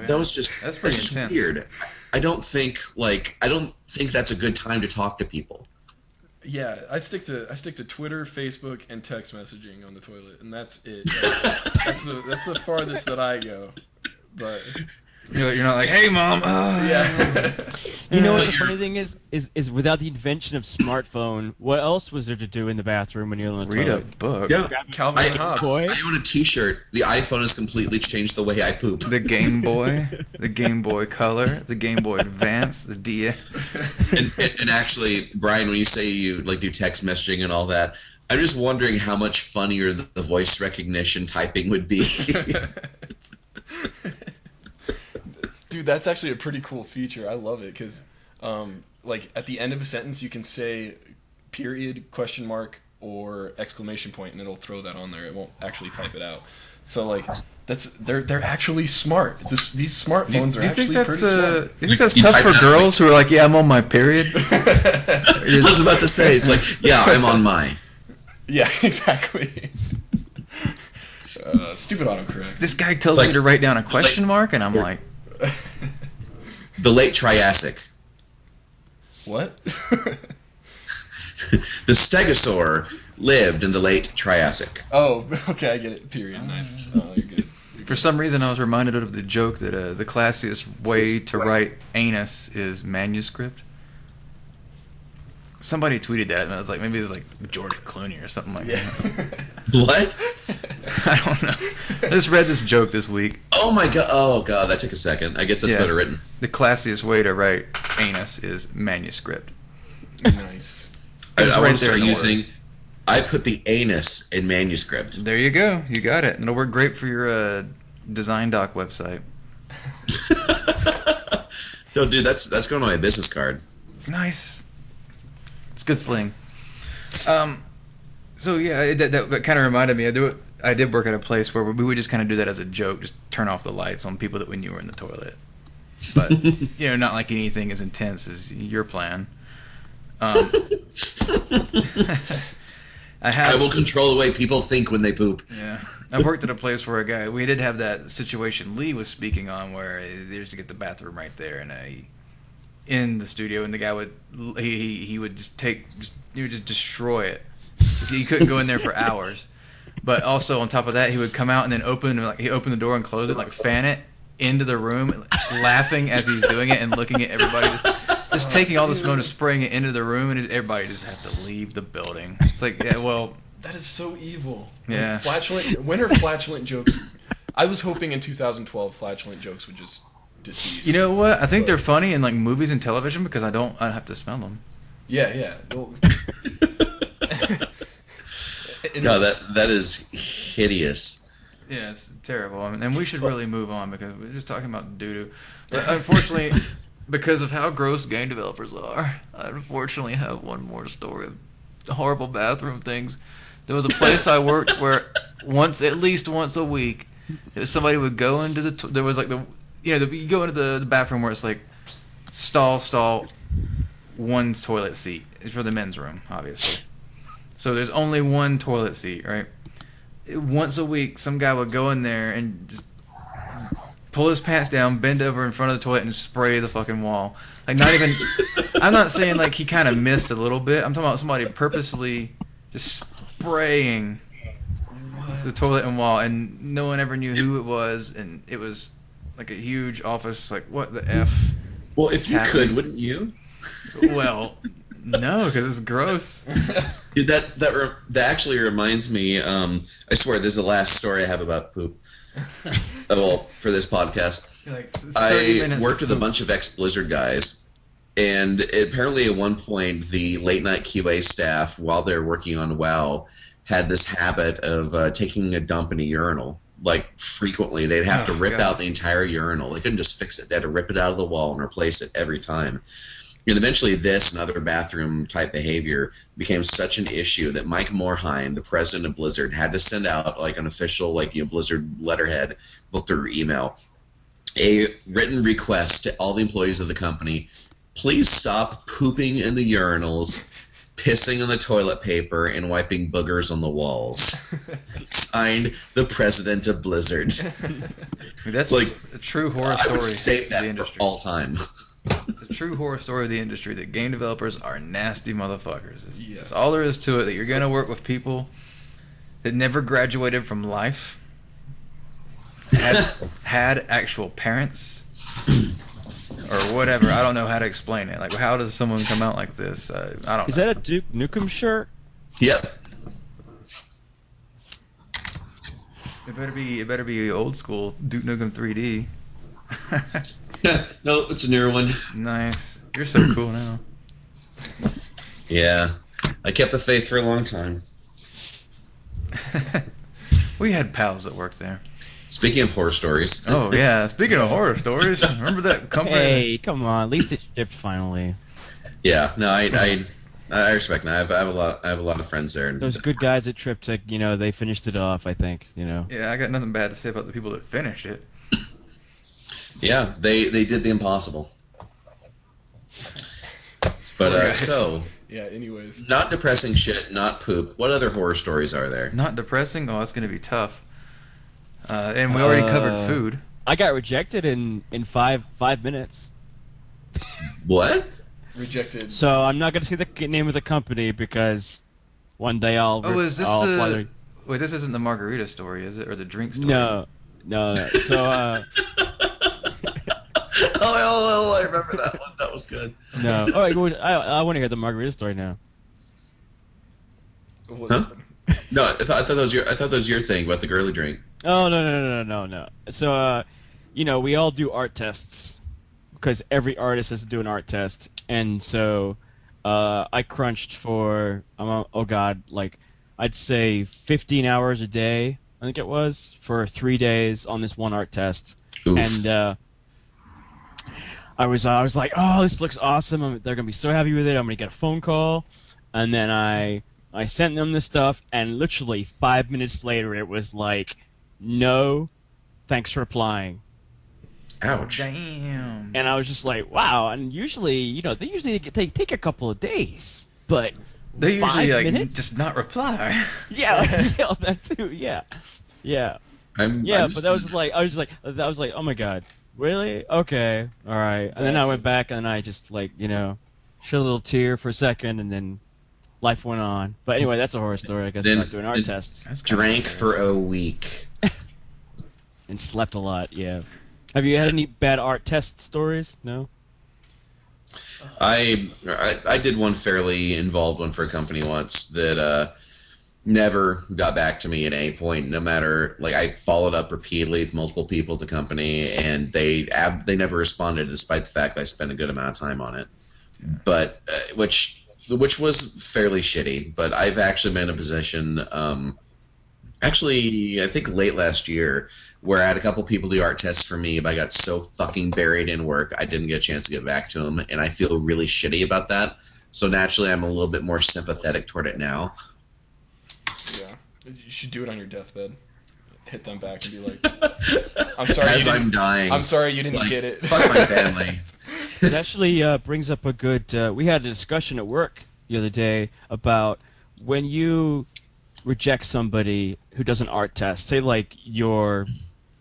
that was just That's pretty just intense. weird. I don't think that's a good time to talk to people. Yeah, I stick to Twitter, Facebook, and text messaging on the toilet, and that's it. That's the farthest that I go. But You're not like, hey, Mom. yeah, You know what the funny thing is without the invention of smartphone, what else was there to do in the bathroom when you're on the Read a toilet? book. Yeah, Calvin and Hobbes. Boy. I own a T-shirt. The iPhone has completely changed the way I poop. The Game Boy, the Game Boy Color, the Game Boy Advance, the DS. And actually, Brian, when you say you like do text messaging and all that, I'm just wondering how much funnier the voice recognition typing would be. Dude, that's actually a pretty cool feature. I love it because, like, at the end of a sentence, you can say period, question mark, or exclamation point, and it'll throw that on there. It won't actually type it out. So, like, they're actually smart. These smartphones are actually pretty smart. You think that's You tough type for that girls who are like, yeah, I'm on my period? I was about to say, it's like, yeah, I'm on my. Yeah, exactly. Stupid autocorrect. This guy tells Like- me to write down a question mark, and I'm like, The late Triassic. What? The Stegosaur lived in the late Triassic. Oh, okay, I get it. Period. Nice. Oh, you're good. for some reason I was reminded of the joke that the classiest way to write anus is manuscript. Somebody tweeted that, and I was like, maybe it was like George Clooney or something like that. What? I don't know. I just read this joke this week. Oh my god! Oh god, that took a second. I guess that's Yeah. better written. The classiest way to write anus is manuscript. Nice. I It's want right to start there in the using. I put the anus in manuscript. There you go. You got it. It'll work great for your design doc website. No, dude, that's going on my business card. Nice. It's good sling. So yeah, that kind of reminded me. I did work at a place where we would just kind of do that as a joke, just turn off the lights on people that we knew were in the toilet. but not like anything as intense as your plan. I will control the way people think when they poop. Yeah, I've worked at a place where we did have that situation Lee was speaking on, where there's to get the bathroom right there, and in the studio, and the guy would he would just destroy it. He couldn't go in there for hours. But also on top of that, he would come out and then open the door and close it, like fan it into the room, laughing as he's doing it and looking at everybody. Just taking all the smoke and spraying it into the room, and everybody just have to leave the building. It's like, yeah, well, that is so evil. Yeah. When are flatulent jokes? I was hoping in 2012 flatulent jokes would just decease. You know what? I think they're funny in like movies and television because I don't have to smell them. Yeah. Well, no, that is hideous. Yeah, it's terrible. I mean, and we should really move on because we're just talking about doo-doo. But unfortunately, because of how gross game developers are, I unfortunately have one more story of horrible bathroom things. There was a place I worked where at least once a week, somebody would go into there was like you go into the bathroom where it's like stall, one toilet seat. It's for the men's room, obviously. So there's only one toilet seat, right? Once a week, some guy would go in there and just pull his pants down, bend over in front of the toilet, and spray the fucking wall. Like, not even... I'm not saying, like, he kind of missed a little bit. I'm talking about somebody purposely just spraying the toilet and wall, and no one ever knew who it was, and it was, like, a huge office, like, what the F? Well, if you could, wouldn't you? Well, no, because it's gross. Dude, that actually reminds me, I swear, this is the last story I have about poop. Well, for this podcast. Like I worked with a bunch of ex-Blizzard guys, and apparently at one point the late-night QA staff, while they're working on WoW, had this habit of taking a dump in a urinal. Like, frequently. They'd have to rip out the entire urinal. They couldn't just fix it. They had to rip it out of the wall and replace it every time. And eventually this and other bathroom-type behavior became such an issue that Mike Morheim, the president of Blizzard, had to send out like an official Blizzard letterhead, both through email, a written request to all the employees of the company, please stop pooping in the urinals, pissing on the toilet paper, and wiping boogers on the walls. Signed, the president of Blizzard. That's like a true horror story. I would save that of the industry. for all time. It's a true horror story of the industry that game developers are nasty motherfuckers. Yes. That's all there is to it, that you're going to work with people that never graduated from life, had actual parents, or whatever. I don't know how to explain it. Like, how does someone come out like this? I don't know. Is that a Duke Nukem shirt? Yep. It better be old school Duke Nukem 3D. No, it's a newer one. Nice. You're so cool now. Yeah. I kept the faith for a long time. We had pals that worked there. Speaking of horror stories. Oh, yeah. Speaking of horror stories, remember that company? Hey, come on. At least it shipped finally. Yeah. No, I respect that. I have a lot of friends there. Those good guys at TripTech, they finished it off, I think, Yeah, I got nothing bad to say about the people that finished it. Yeah, they did the impossible. But yeah. Anyways, not depressing shit, not poop. What other horror stories are there? Not depressing? Oh, that's going to be tough. And we already covered food. I got rejected in 5 minutes. What? rejected. So I'm not going to say the name of the company because one day I'll. Oh, is this the? Wait, this isn't the margarita story, is it, or the drink story? No. So. Oh, I remember that one. That was good. No. All right, I want to hear the margarita story now. Huh? No, I thought that was your thing about the girly drink. Oh no. So we all do art tests because every artist has to do an art test, and so I crunched for I'd say 15 hours a day. I think it was for 3 days on this one art test. Oof. And I was like, oh, this looks awesome. They're gonna be so happy with it. I'm gonna get a phone call, and then I sent them the stuff, and literally 5 minutes later, it was like, no, thanks for applying. Ouch. Damn. And I was just like, wow. And usually, they take a couple of days, but They usually 5 minutes? just not reply. Yeah, yeah, that too. Yeah. I'm But just- that was like, I was like, oh my god, really? Okay, all right. And then I went back and I just shed a little tear for a second, and then life went on. But anyway, that's a horror story. I guess Then- about doing art then- tests That's kinda drank hilarious. for a week. and slept a lot. Yeah. Have you had any bad art test stories? No. I did one fairly involved one for a company once that never got back to me at any point. No matter, like, I followed up repeatedly with multiple people at the company, and they never responded, despite the fact that I spent a good amount of time on it. But which was fairly shitty. But I've actually been in a position, actually, I think late last year, where I had a couple people do art tests for me, but I got so fucking buried in work, I didn't get a chance to get back to them, and I feel really shitty about that. So naturally, I'm a little bit more sympathetic toward it now. Yeah. You should do it on your deathbed. Hit them back and be like, I'm sorry. As you I'm didn't- dying, I'm sorry you didn't like, get it. fuck my family. It actually brings up a good. We had a discussion at work the other day about when you reject somebody who does an art test. Say like you're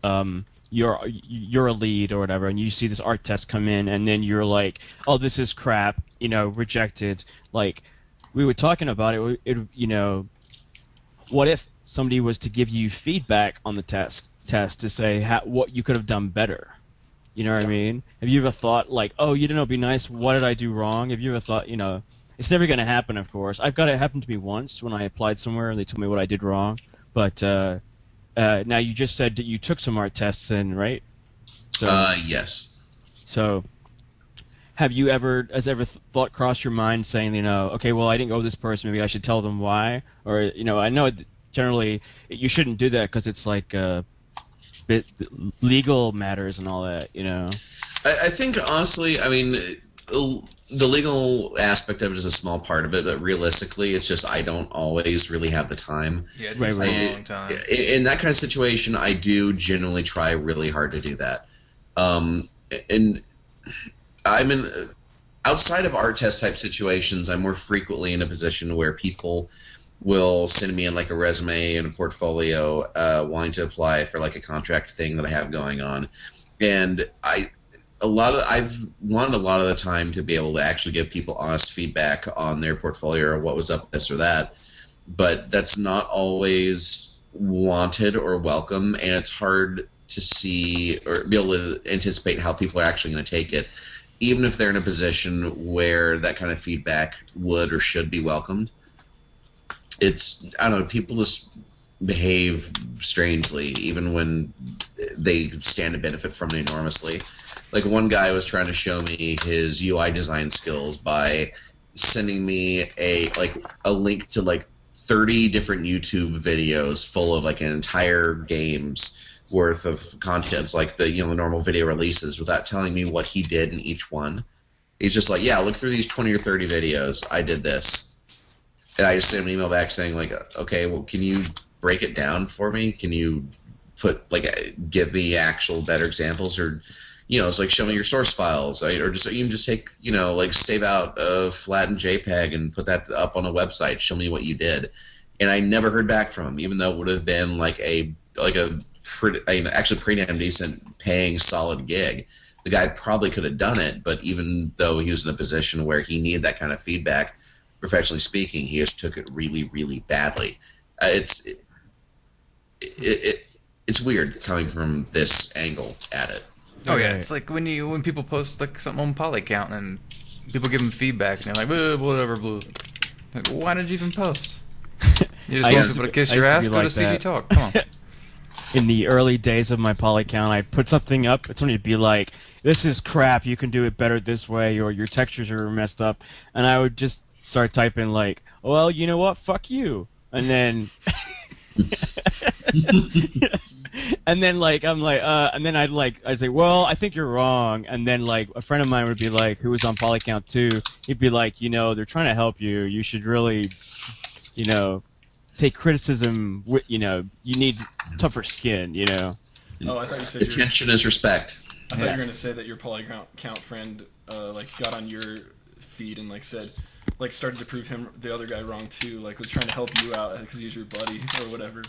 a lead or whatever, and you see this art test come in, and then you're like, "Oh, this is crap," rejected. Like we were talking about it. What if somebody was to give you feedback on the test to say what you could have done better? You know what I mean? Have you ever thought, like, oh, it'd be nice, what did I do wrong? Have you ever thought, it's never going to happen, of course. I've got it happen to me once when I applied somewhere and they told me what I did wrong. But now you just said that you took some art tests in, right? So, Yes. So, has ever thought crossed your mind saying, okay, well, I didn't go with this person, maybe I should tell them why? Or, I know generally you shouldn't do that because it's like legal matters and all that, I think, honestly, I mean, the legal aspect of it is a small part of it, but realistically, it's just I don't always really have the time. Yeah, it takes Right. a long time. In that kind of situation, I do generally try really hard to do that. And I'm in outside of art test type situations, I'm more frequently in a position where people will send me in like a resume and a portfolio wanting to apply for like a contract thing that I have going on, and I've wanted a lot of the time to be able to actually give people honest feedback on their portfolio or what was up with this or that, but that's not always wanted or welcome, and it's hard to see or be able to anticipate how people are actually going to take it, even if they're in a position where that kind of feedback would or should be welcomed. I don't know, people just behave strangely, even when they stand to benefit from it enormously. Like, one guy was trying to show me his UI design skills by sending me a link to like 30 different YouTube videos full of like an entire game's worth of contents, like the normal video releases, without telling me what he did in each one. He's just like, yeah, look through these 20 or 30 videos. I did this. And I just sent him an email back saying, like, okay, well, can you break it down for me? Can you give me actual better examples? Or, it's like, show me your source files. Or just even just take, save out a flattened JPEG and put that up on a website. Show me what you did. And I never heard back from him, even though it would have been actually pretty damn decent paying solid gig. The guy probably could have done it, but even though he was in a position where he needed that kind of feedback, professionally speaking, he just took it really, really badly. It's weird coming from this angle at it. Oh yeah, Right. it's like when people post like something on Polycount and people give them feedback and they're like, whatever, blah. Like, why did you even post? You just I want used people to to- kiss I your used to ass? be Go to like CG that. Talk. Come on. In the early days of my Polycount, I'd put something up, and somebody would be like, this is crap, you can do it better this way, or your textures are messed up, and I would just start typing like, well, you know what, fuck you, and then... and then I'd say, well, I think you're wrong, and then like a friend of mine would be like, who was on Polycount too, he'd be like, they're trying to help you, you should really, take criticism, you need tougher skin, Oh, I thought you said Attention is respect. I thought you were gonna say that your Polycount friend got on your feed and said started to prove the other guy wrong too, was trying to help you out because he was your buddy or whatever.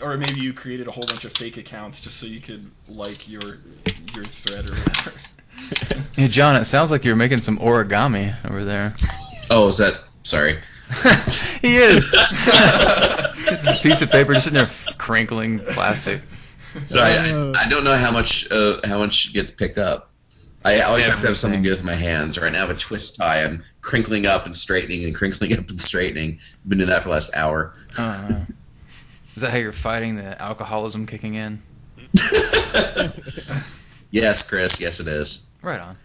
Or maybe you created a whole bunch of fake accounts just so you could like your thread or whatever. Hey, John, it sounds like you're making some origami over there. Oh, is that... Sorry. He is. It's a piece of paper just sitting there crinkling plastic. So I don't know how much gets picked up. I always have to have something to do with my hands. Right now I have a twist tie. I'm crinkling up and straightening and crinkling up and straightening. I've been doing that for the last hour. Is that how you're fighting the alcoholism kicking in? Yes, Chris. Yes, it is. Right on.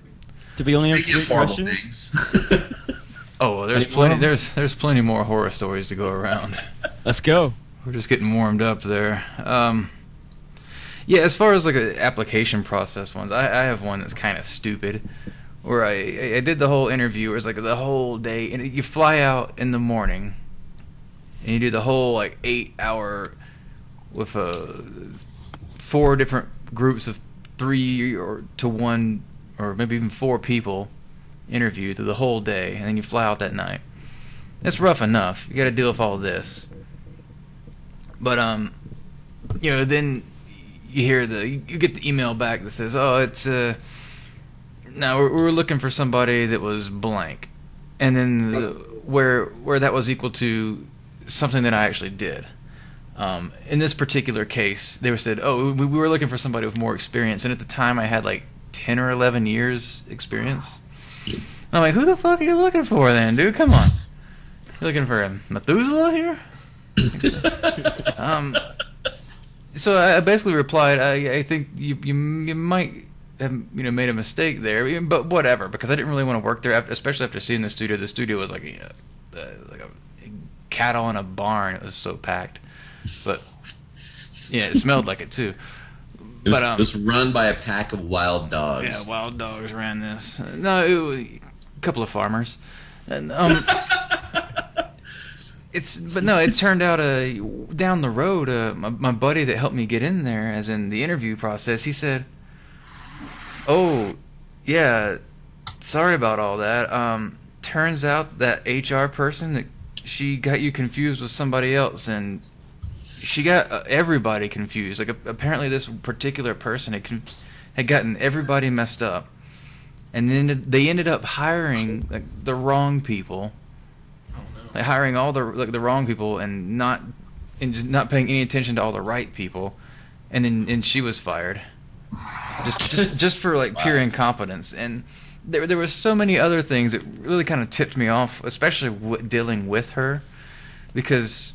Did we only Speaking of answer horrible questions? things. Oh, well, there's plenty. There's plenty more horror stories to go around. Let's go. We're just getting warmed up there. Yeah, as far as an application process ones, I have one that's kind of stupid, where I did the whole interview. Where it's the whole day, and you fly out in the morning, and you do the whole 8-hour with 4 different groups of 3 to 1 or maybe even 4 people interview through the whole day, and then you fly out that night. It's rough enough. You got to deal with all this, but then you hear you get the email back that says, "Oh, it's now we're looking for somebody that was blank," and then where that was equal to something that I actually did. In this particular case, they said, "Oh, we were looking for somebody with more experience," and at the time I had 10 or 11 years experience. I'm like, who the fuck are you looking for then, dude? Come on. You're looking for a Methuselah here? So I basically replied, I think you might have made a mistake there, but whatever, because I didn't really want to work there, especially after seeing the studio. The studio was like a cattle in a barn. It was so packed. But yeah, it smelled like it too. It was run by a pack of wild dogs. Yeah, wild dogs ran this. No, it was a couple of farmers. And, it turned out down the road, my buddy that helped me get in there, as in the interview process, he said, "Oh, yeah, sorry about all that. Turns out that HR person, that she got you confused with somebody else, and she got everybody confused. Apparently this particular person had gotten everybody messed up, and then they ended up hiring the wrong people." Hiring all the wrong people and just not paying any attention to all the right people, and she was fired, just for pure incompetence. And there were so many other things that really kind of tipped me off, especially dealing with her, because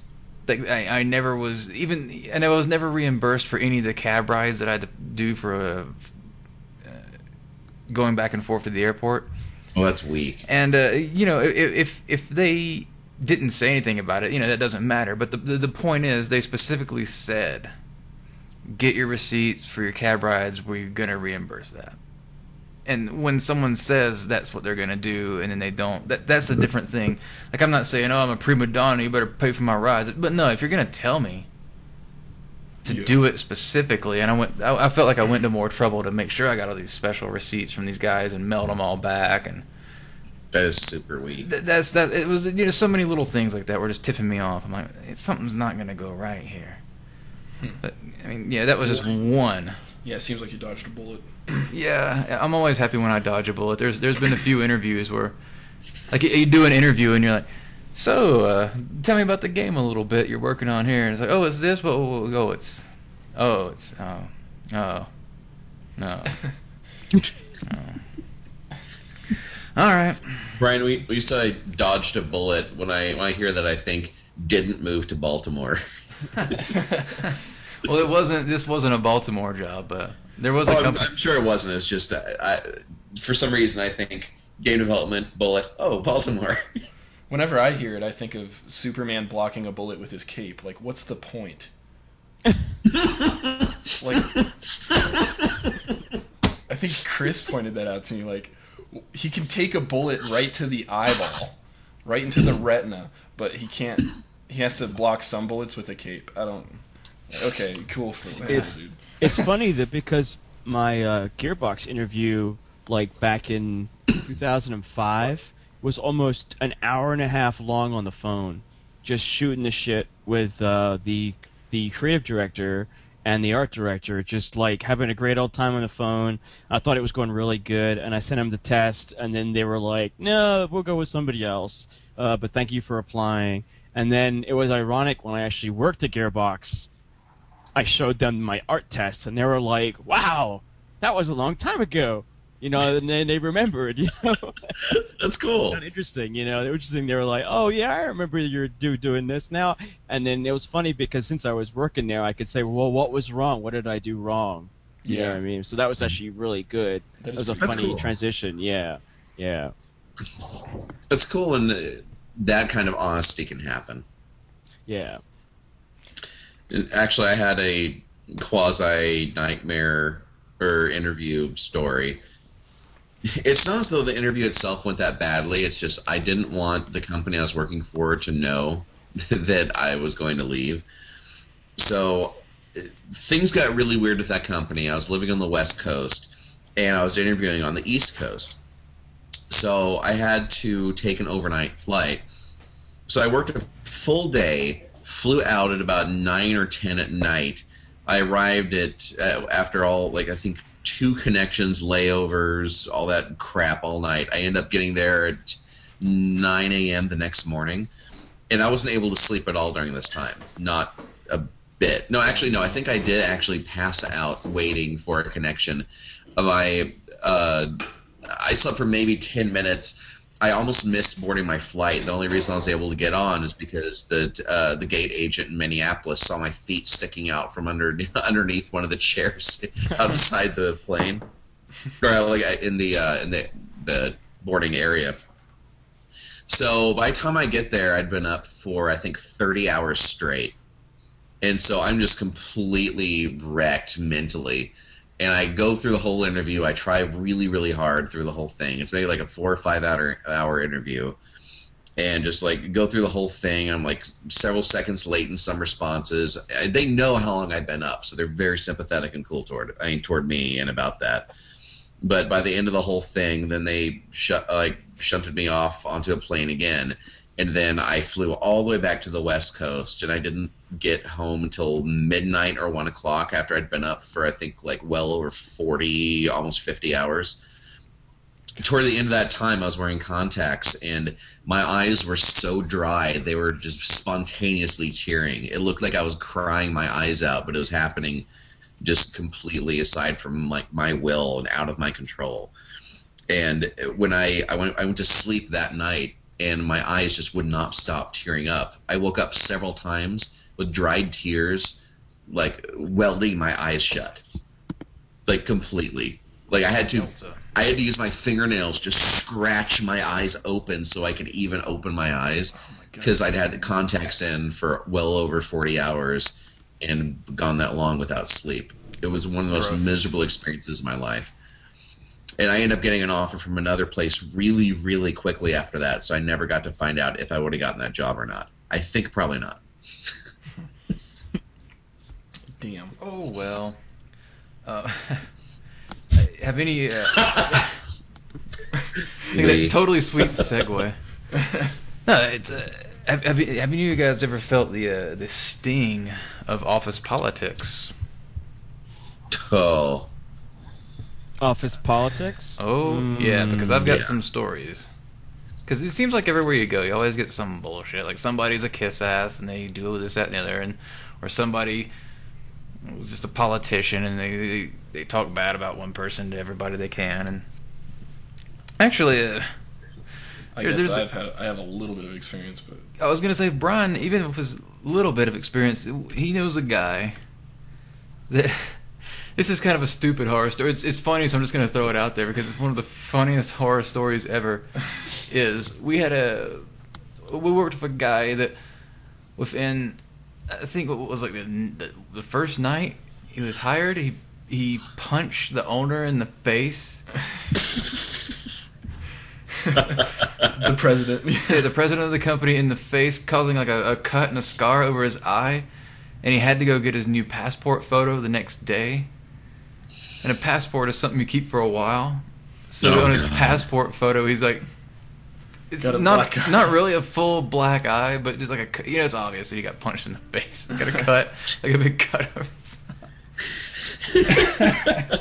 I never was and I was never reimbursed for any of the cab rides that I had to do for going back and forth to the airport. Oh, that's weak. And if they didn't say anything about it, that doesn't matter. But the point is, they specifically said, get your receipts for your cab rides, we're going to reimburse that. And when someone says that's what they're going to do, and then they don't, that's a different thing. I'm not saying, oh, I'm a prima donna, you better pay for my rides. But no, if you're going to tell me to do it specifically, and I felt like I went to more trouble to make sure I got all these special receipts from these guys and mailed them all back, and that is super weak. It was so many little things like that were just tipping me off. I'm like, something's not going to go right here. But that was just one. Yeah, it seems like you dodged a bullet. Yeah, I'm always happy when I dodge a bullet. There's been a few interviews where, you do an interview and you're like, so tell me about the game a little bit you're working on here. And it's like, oh, it's this, but no. All right, Brian. We said I dodged a bullet. When I hear that, I think didn't move to Baltimore. Well, this wasn't a Baltimore job, but there was a company. I'm sure it wasn't. It's just for some reason I think game development bullet. Oh, Baltimore. Whenever I hear it, I think of Superman blocking a bullet with his cape. What's the point? I think Chris pointed that out to me. He can take a bullet right to the eyeball, right into the retina, but he can't. He has to block some bullets with a cape. I don't. Okay, cool for that, dude. It's funny that because my Gearbox interview, like back in 2005, was almost an hour and a half long on the phone, just shooting the shit with the creative director and the art director, just like having a great old time on the phone. I thought it was going really good, and I sent them the test, and then they were like, "No, we'll go with somebody else. But thank you for applying." And then it was ironic when I actually worked at Gearbox. I showed them my art test, and they were like, "Wow, that was a long time ago." You know, and then they remembered. You know, That's cool. kind of interesting. You know, they were interesting. They were like, "Oh yeah, I remember you're doing this now." And then it was funny because since I was working there, I could say, "Well, what was wrong? What did I do wrong?" You know what I mean? So that was actually really good. It was a That's funny cool. transition. Yeah, yeah, That's cool, and that kind of honesty can happen. yeah. And actually, I had a quasi nightmare or interview story. It's not as though the interview itself went that badly. It's just I didn't want the company I was working for to know that I was going to leave. So things got really weird with that company. I was living on the West Coast, and I was interviewing on the East Coast. So I had to take an overnight flight. So I worked a full day, flew out at about 9 or 10 at night. I arrived at, after all, like I think 2 connections, layovers, all that crap all night. I ended up getting there at 9 a.m. the next morning, and I wasn't able to sleep at all during this time. Not a bit. No, actually, no. I think I did actually pass out waiting for a connection. I slept for maybe 10 minutes. I almost missed boarding my flight. The only reason I was able to get on is because the gate agent in Minneapolis saw my feet sticking out from underneath one of the chairs outside the plane, or like in the boarding area. So by the time I get there, I'd been up for I think 30 hours straight, and so I'm just completely wrecked mentally. And I go through the whole interview. I try really, really hard through the whole thing. It's maybe like a 4 or 5 hour interview. And just like go through the whole thing. I'm like several seconds late in some responses. They know how long I've been up, so they're very sympathetic and cool toward me and about that. But by the end of the whole thing, then they shunted me off onto a plane again. And then I flew all the way back to the West Coast, and I didn't get home until midnight or 1 o'clock after I'd been up for, I think, like well over 40, almost 50 hours. Toward the end of that time, I was wearing contacts, and my eyes were so dry, they were just spontaneously tearing. It looked like I was crying my eyes out, but it was happening just completely aside from like my will and out of my control. And when I went to sleep that night, and my eyes just would not stop tearing up. I woke up several times with dried tears, like welding my eyes shut, like completely. Like I had to use my fingernails to scratch my eyes open so I could even open my eyes, because I'd had contacts in for well over 40 hours and gone that long without sleep. It was one of the most miserable experiences of my life. And I ended up getting an offer from another place really, really quickly after that, so I never got to find out if I would have gotten that job or not. I think probably not. Damn. Oh, well. Have any... totally sweet segue. No, it's... have any of you guys ever felt the sting of office politics? Oh... Office politics? Oh, yeah, because I've got some stories. Because it seems like everywhere you go, you always get some bullshit. Like somebody's a kiss ass and they do this, that, and the other. Or somebody is just a politician and they talk bad about one person to everybody they can. And actually, I guess I have a little bit of experience, but I was going to say, Brian, even with his little bit of experience, he knows a guy that... This is kind of a stupid horror story. It's funny, so I'm just going to throw it out there because it's one of the funniest horror stories ever. We worked with a guy that within, I think it was like the first night he was hired, he punched the owner in the face. The president. Yeah, the president of the company in the face, causing like a cut and a scar over his eye, and he had to go get his new passport photo the next day. and a passport is something you keep for a while. So on his passport photo, he's like, it's not really a full black eye, but just like it's obvious that he got punched in the face. He's got a cut, like a big cut over his eye.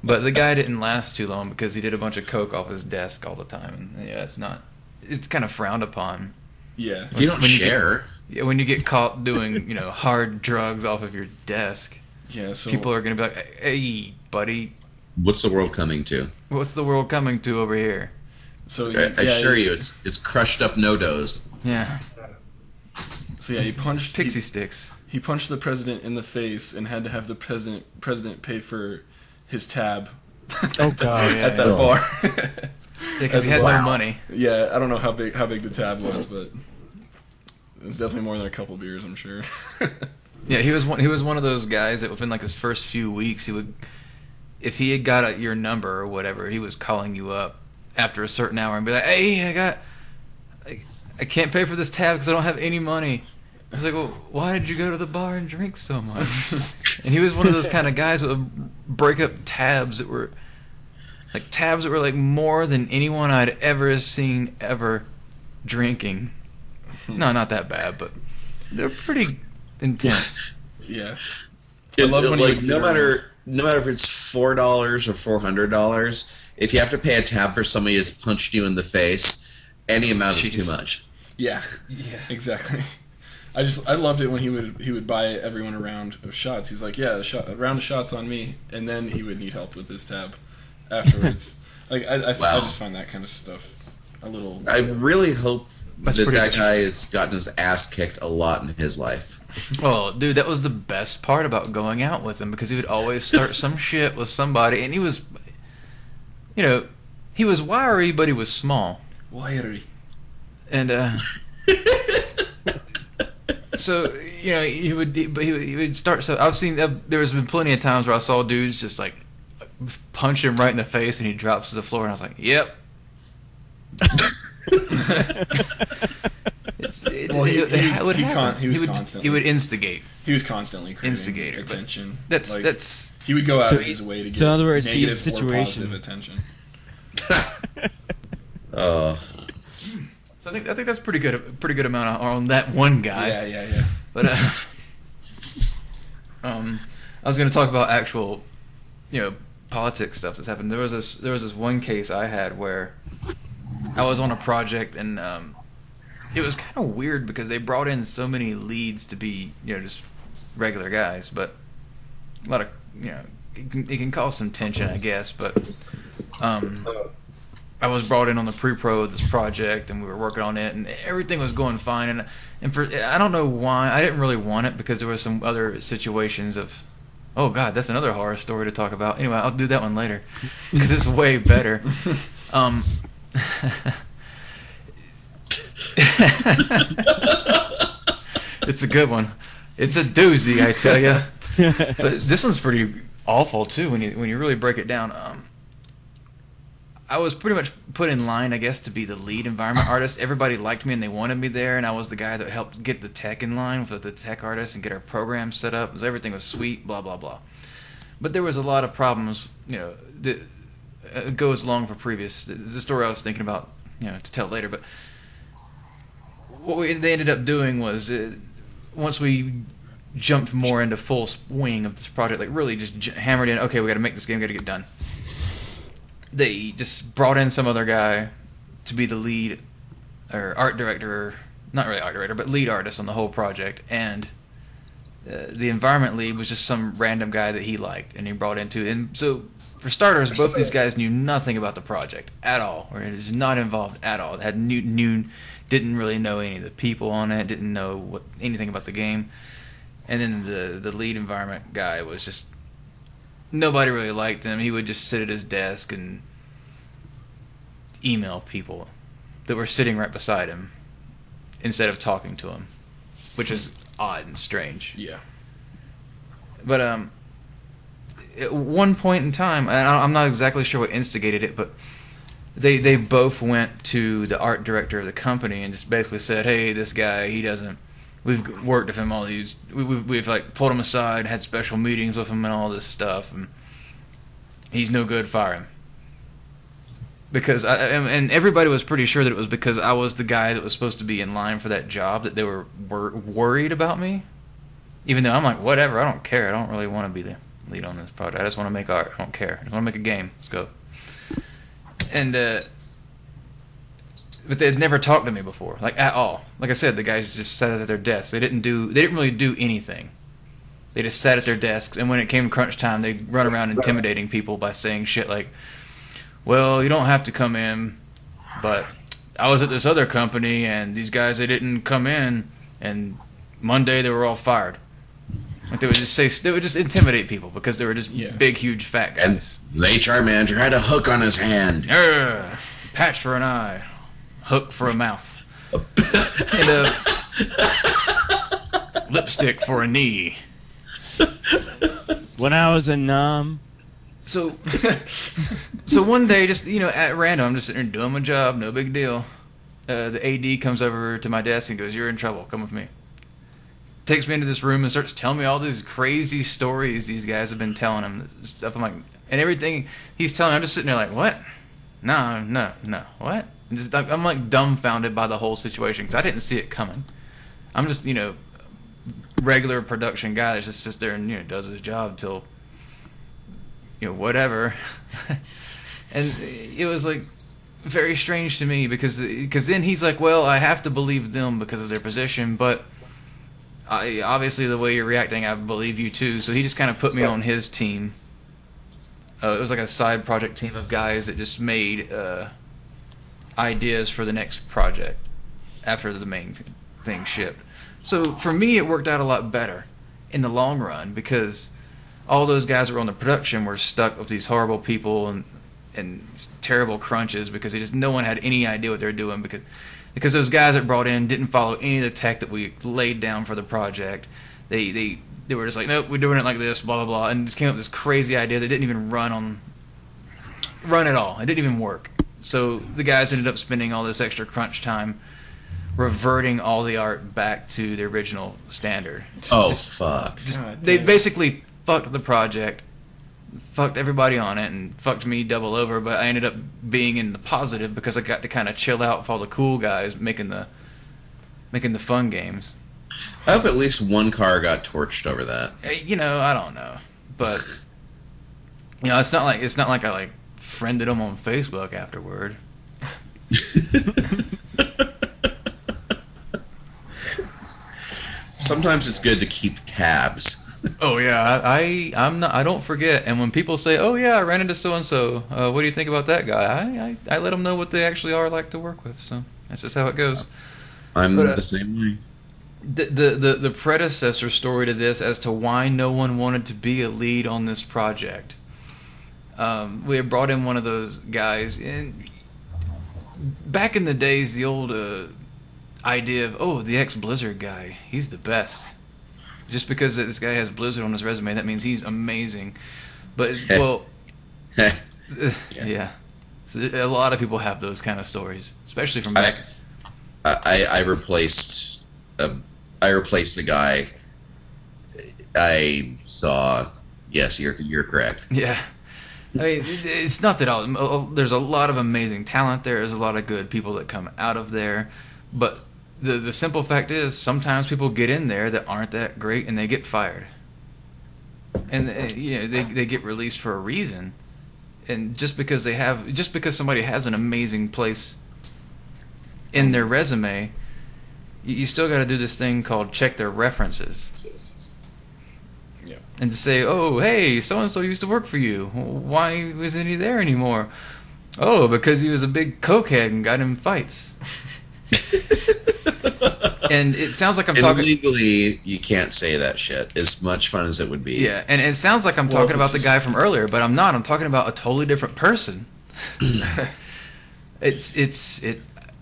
But the guy didn't last too long because he did a bunch of coke off his desk all the time, and it's kind of frowned upon. Yeah, you don't share. When you get caught doing hard drugs off of your desk. Yeah, so people are gonna be like, "Hey, buddy, what's the world coming to? What's the world coming to over here?" So I assure you, it's crushed up no-dos. Yeah. So he punched pixie sticks. He punched the president in the face and had to have the president pay for his tab. Oh god! At that bar. Because he had no money. Yeah, I don't know how big the tab was, but it was definitely more than a couple beers, I'm sure. Yeah, he was one of those guys that within like his first few weeks, he would, if he had got your number or whatever, he was calling you up after a certain hour and be like, "Hey, I can't pay for this tab because I don't have any money." I was like, "Well, why did you go to the bar and drink so much?" And he was one of those kind of guys that would break up tabs that were like more than anyone I'd ever seen ever drinking. No, not that bad, but they're pretty intense. Yeah. I love when no matter if it's $4 or $400, if you have to pay a tab for somebody that's punched you in the face, any amount is too much. Yeah, exactly. I loved it when he would buy everyone a round of shots. He's like, "Yeah, a round of shots on me," and then he would need help with his tab afterwards. Like I just find that kind of stuff a little. I really hope that guy has gotten his ass kicked a lot in his life. Oh, dude, that was the best part about going out with him because he would always start some shit with somebody, and he was, he was wiry, but he was small. Wiry. And so he would start. So I've seen there's been plenty of times where I saw dudes just like punch him right in the face, and he drops to the floor, and I was like, "Yep." He would instigate. He was constantly craving instigator attention. That's he would go out of his way to get negative or positive attention. So I think that's pretty good. A pretty good amount on that one guy. Yeah. But I was going to talk about actual, politics stuff that's happened. There was this one case I had where I was on a project and it was kind of weird because they brought in so many leads to be just regular guys, but a lot of it can cause some tension, I guess. But I was brought in on the pre-pro of this project, and we were working on it, and everything was going fine. And for I don't know why I didn't really want it because there were some other situations of, oh god, that's another horror story to talk about. Anyway, I'll do that one later because it's way better. It's a good one. It's a doozy, I tell you. But this one's pretty awful too when you really break it down. I was pretty much put in line, I guess, to be the lead environment artist. Everybody liked me and they wanted me there, and I was the guy that helped get the tech in line with the tech artists and get our program set up. So everything was sweet, blah, blah, blah. But there was a lot of problems, that goes along for previous. The story I was thinking about, to tell later. But what they ended up doing was, once we jumped more into full swing of this project, like really just hammered in, okay, we got to make this game, got to get done. They just brought in some other guy to be the lead or art director, not really art director, but lead artist on the whole project. And the environment lead was just some random guy that he liked and he brought into. And so, for starters, both these guys knew nothing about the project at all, or it was not involved at all. They didn't really know any of the people on it, didn't know anything about the game. And then the lead environment guy was just, nobody really liked him. He would just sit at his desk and email people that were sitting right beside him instead of talking to him, which is odd and strange. Yeah. But at one point in time, and I'm not exactly sure what instigated it, but they both went to the art director of the company and just basically said, "Hey, this guy, we've worked with him all these, we've like pulled him aside, had special meetings with him and all this stuff, and He's no good, fire him. Because and everybody was pretty sure that it was because I was the guy that was supposed to be in line for that job that they were worried about me. Even though I'm like, whatever, I don't care. I don't really want to be the lead on this project. I just want to make art. I don't care. I just want to make a game. Let's go. And but they had never talked to me before, like at all. Like I said, the guys just sat at their desks. They didn't really do anything. They just sat at their desks, and when it came crunch time, they'd run around intimidating people by saying shit like, well, you don't have to come in, but I was at this other company, and these guys, they didn't come in, and Monday they were all fired. Like they would just intimidate people because they were just big, huge, fat guys. And the HR manager had a hook on his hand. Patch for an eye, hook for a mouth, and lipstick for a knee. When I was in So one day, just at random, I'm just sitting there doing my job, no big deal. The AD comes over to my desk and goes, "You're in trouble. Come with me." Takes me into this room and starts telling me all these crazy stories these guys have been telling him stuff. I'm like, and everything he's telling me, I'm just sitting there like, what? No, what? And I'm like dumbfounded by the whole situation because I didn't see it coming. I'm just regular production guy that just sits there and does his job till whatever. And it was like very strange to me because then he's like, well, I have to believe them because of their position, but obviously the way you're reacting, I believe you too. So he just kind of put me on his team. It was like a side project team of guys that just made ideas for the next project after the main thing shipped. So for me, it worked out a lot better in the long run because all those guys that were on the production were stuck with these horrible people and terrible crunches because no one had any idea what they were doing because those guys that brought in didn't follow any of the tech that we laid down for the project. They were just like, nope, we're doing it like this, blah blah blah, and just came up with this crazy idea that didn't even run at all. It didn't even work. So the guys ended up spending all this extra crunch time reverting all the art back to the original standard. Fuck. They basically fucked the project, fucked everybody on it, and fucked me double over, but I ended up being in the positive because I got to kind of chill out with all the cool guys making the fun games. I hope at least one car got torched over that. I don't know. But it's not like I like friended them on Facebook afterward. Sometimes it's good to keep tabs. Oh yeah, I don't forget. And when people say, "Oh yeah, I ran into so and so," what do you think about that guy? I let them know what they actually are like to work with. So that's just how it goes. I'm the same way. The predecessor story to this as to why no one wanted to be a lead on this project. We had brought in one of those guys, and back in the days, the old idea of the ex-Blizzard guy, he's the best. Just because this guy has Blizzard on his resume, that means he's amazing. But yeah. So a lot of people have those kind of stories, especially from back. I replaced the guy I saw. Yes, you're correct. Yeah. I mean, it's not that there's a lot of amazing talent there. There's a lot of good people that come out of there. But the simple fact is sometimes people get in there that aren't that great and they get fired. And they get released for a reason. And just because somebody has an amazing place in their resume, you still got to do this thing called check their references. Yeah. And to say, oh, hey, so-and-so used to work for you. Why isn't he there anymore? Oh, because he was a big cokehead and got in fights. And it sounds like I'm talking... Legally, you can't say that shit, as much fun as it would be. Yeah, and it sounds like I'm talking about the guy from earlier, but I'm not. I'm talking about a totally different person.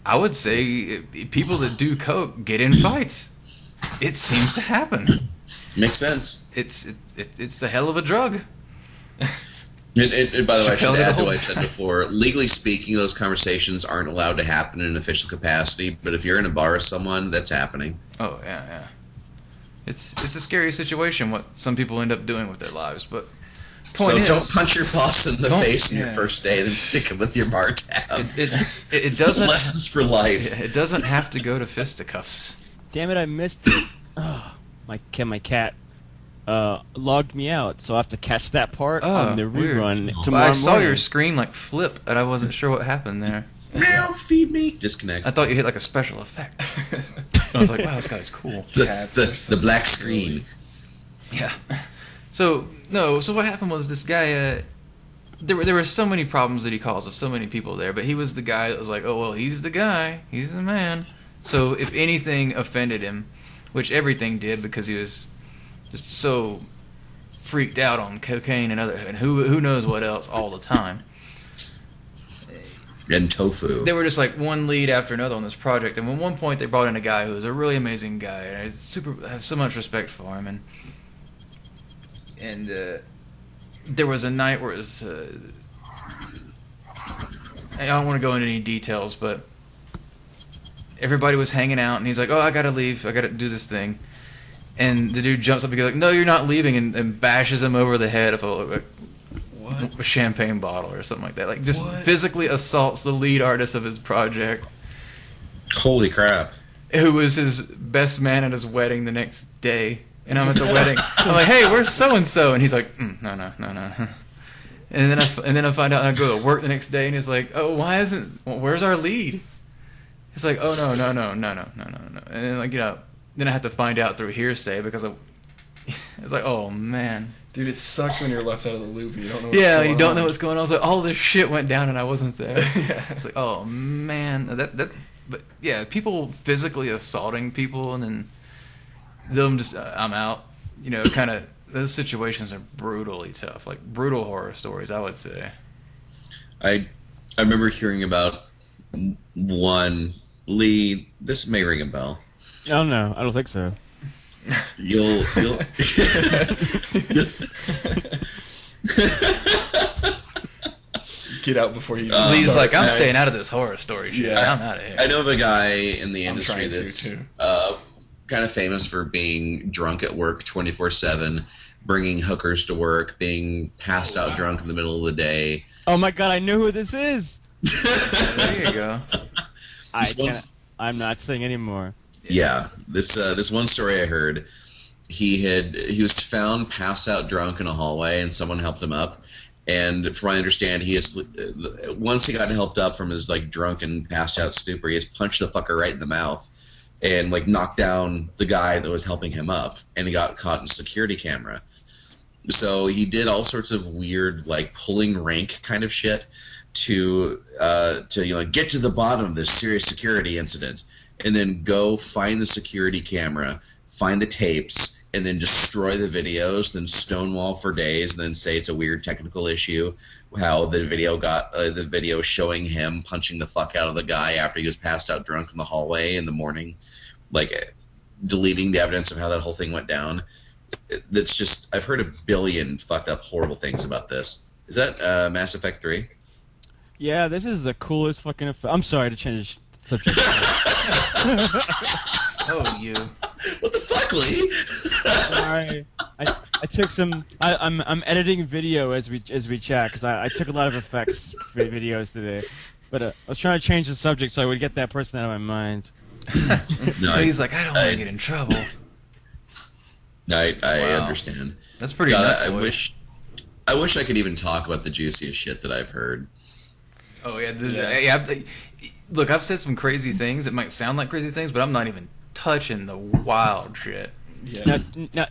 I would say people that do coke get in fights. It seems to happen. Makes sense. It's a hell of a drug. And by the way, I should add to what I said before. Legally speaking, those conversations aren't allowed to happen in an official capacity. But if you're in a bar with someone, that's happening. Oh yeah. It's a scary situation what some people end up doing with their lives. But So Point is, don't punch your boss in the don't- face on your yeah. first day, then stick him with your bar tab. it doesn't. Lessons for life. It doesn't have to go to fisticuffs. Damn it, I missed it. Oh, my cat logged me out, so I have to catch that part on the weird. rerun Well, tomorrow I saw morning. your screen like flip, and I wasn't sure what happened there. Meow, feed me. Disconnect. I thought you hit like a special effect. I was like, wow, this guy's cool. Cats are so the black silly. screen. Yeah. So what happened was this guy. There were so many problems that he caused with so many people there, but he was the guy that was like, oh well, he's the guy, he's the man. So if anything offended him, which everything did because he was just so freaked out on cocaine and who knows what else all the time. And tofu. They were just like one lead after another on this project, and at one point they brought in a guy who was a really amazing guy, and I have so much respect for him. And there was a night where it was. I don't want to go into any details, but everybody was hanging out, and he's like, "Oh, I gotta leave. I gotta do this thing." And the dude jumps up and goes like, "No, you're not leaving," and bashes him over the head of a champagne bottle or something like that. Like just physically assaults the lead artist of his project, Holy crap. who was his best man at his wedding the next day. And I'm at the wedding. I'm like, "Hey, where's so and so?" And he's like, "No." And then I find out, and I go to work the next day, and he's like, "Oh, where's our lead?" He's like, "Oh no." And then like then I have to find out through hearsay because it's like, oh man. Dude, it sucks when you're left out of the loop and you don't know what's Yeah, going you don't on. know what's going on. It's like all this shit went down and I wasn't there. Yeah. It's like, oh man, but yeah, people physically assaulting people and then them just I'm out. You know, kind of those situations are brutally tough, like brutal horror stories, I would say. I remember hearing about one Lee. This may ring a bell. Oh no, I don't think so. You'll Get out before you Lee's start. like, I'm Nice. staying out of this horror story shit. Yeah. I'm out of here. I know of a guy in the I'm industry trying to, that's too. kind of famous for being drunk at work 24/7, bringing hookers to work, being passed out drunk in the middle of the day. Oh my god, I know who this is. There you go. I'm not saying anymore. Yeah, this one story I heard, he was found passed out drunk in a hallway, and someone helped him up. And from what I understand, once he got helped up from his like drunken passed out stupor, he just punched the fucker right in the mouth, and like knocked down the guy that was helping him up, and he got caught in security camera. So he did all sorts of weird like pulling rank kind of shit to get to the bottom of this serious security incident, and then go find the security camera, find the tapes, and then destroy the videos, then stonewall for days, and then say it's a weird technical issue. How the video got the video showing him punching the fuck out of the guy after he was passed out drunk in the hallway in the morning, like deleting the evidence of how that whole thing went down. That's just, I've heard a billion fucked up horrible things about this. Is that Mass Effect 3? Yeah, this is the coolest fucking. I'm sorry to change the subject. Oh, you. What the fuck, Lee? Sorry, I took some. I'm editing video as we chat because I took a lot of effects videos today, but I was trying to change the subject so I would get that person out of my mind. No, He's like, I don't want to get in trouble. I Wow. understand. That's pretty God, nuts. I Will. wish I could even talk about the juiciest shit that I've heard. Oh yeah. Look, I've said some crazy things. It might sound like crazy things, but I'm not even touching the wild shit. Yeah.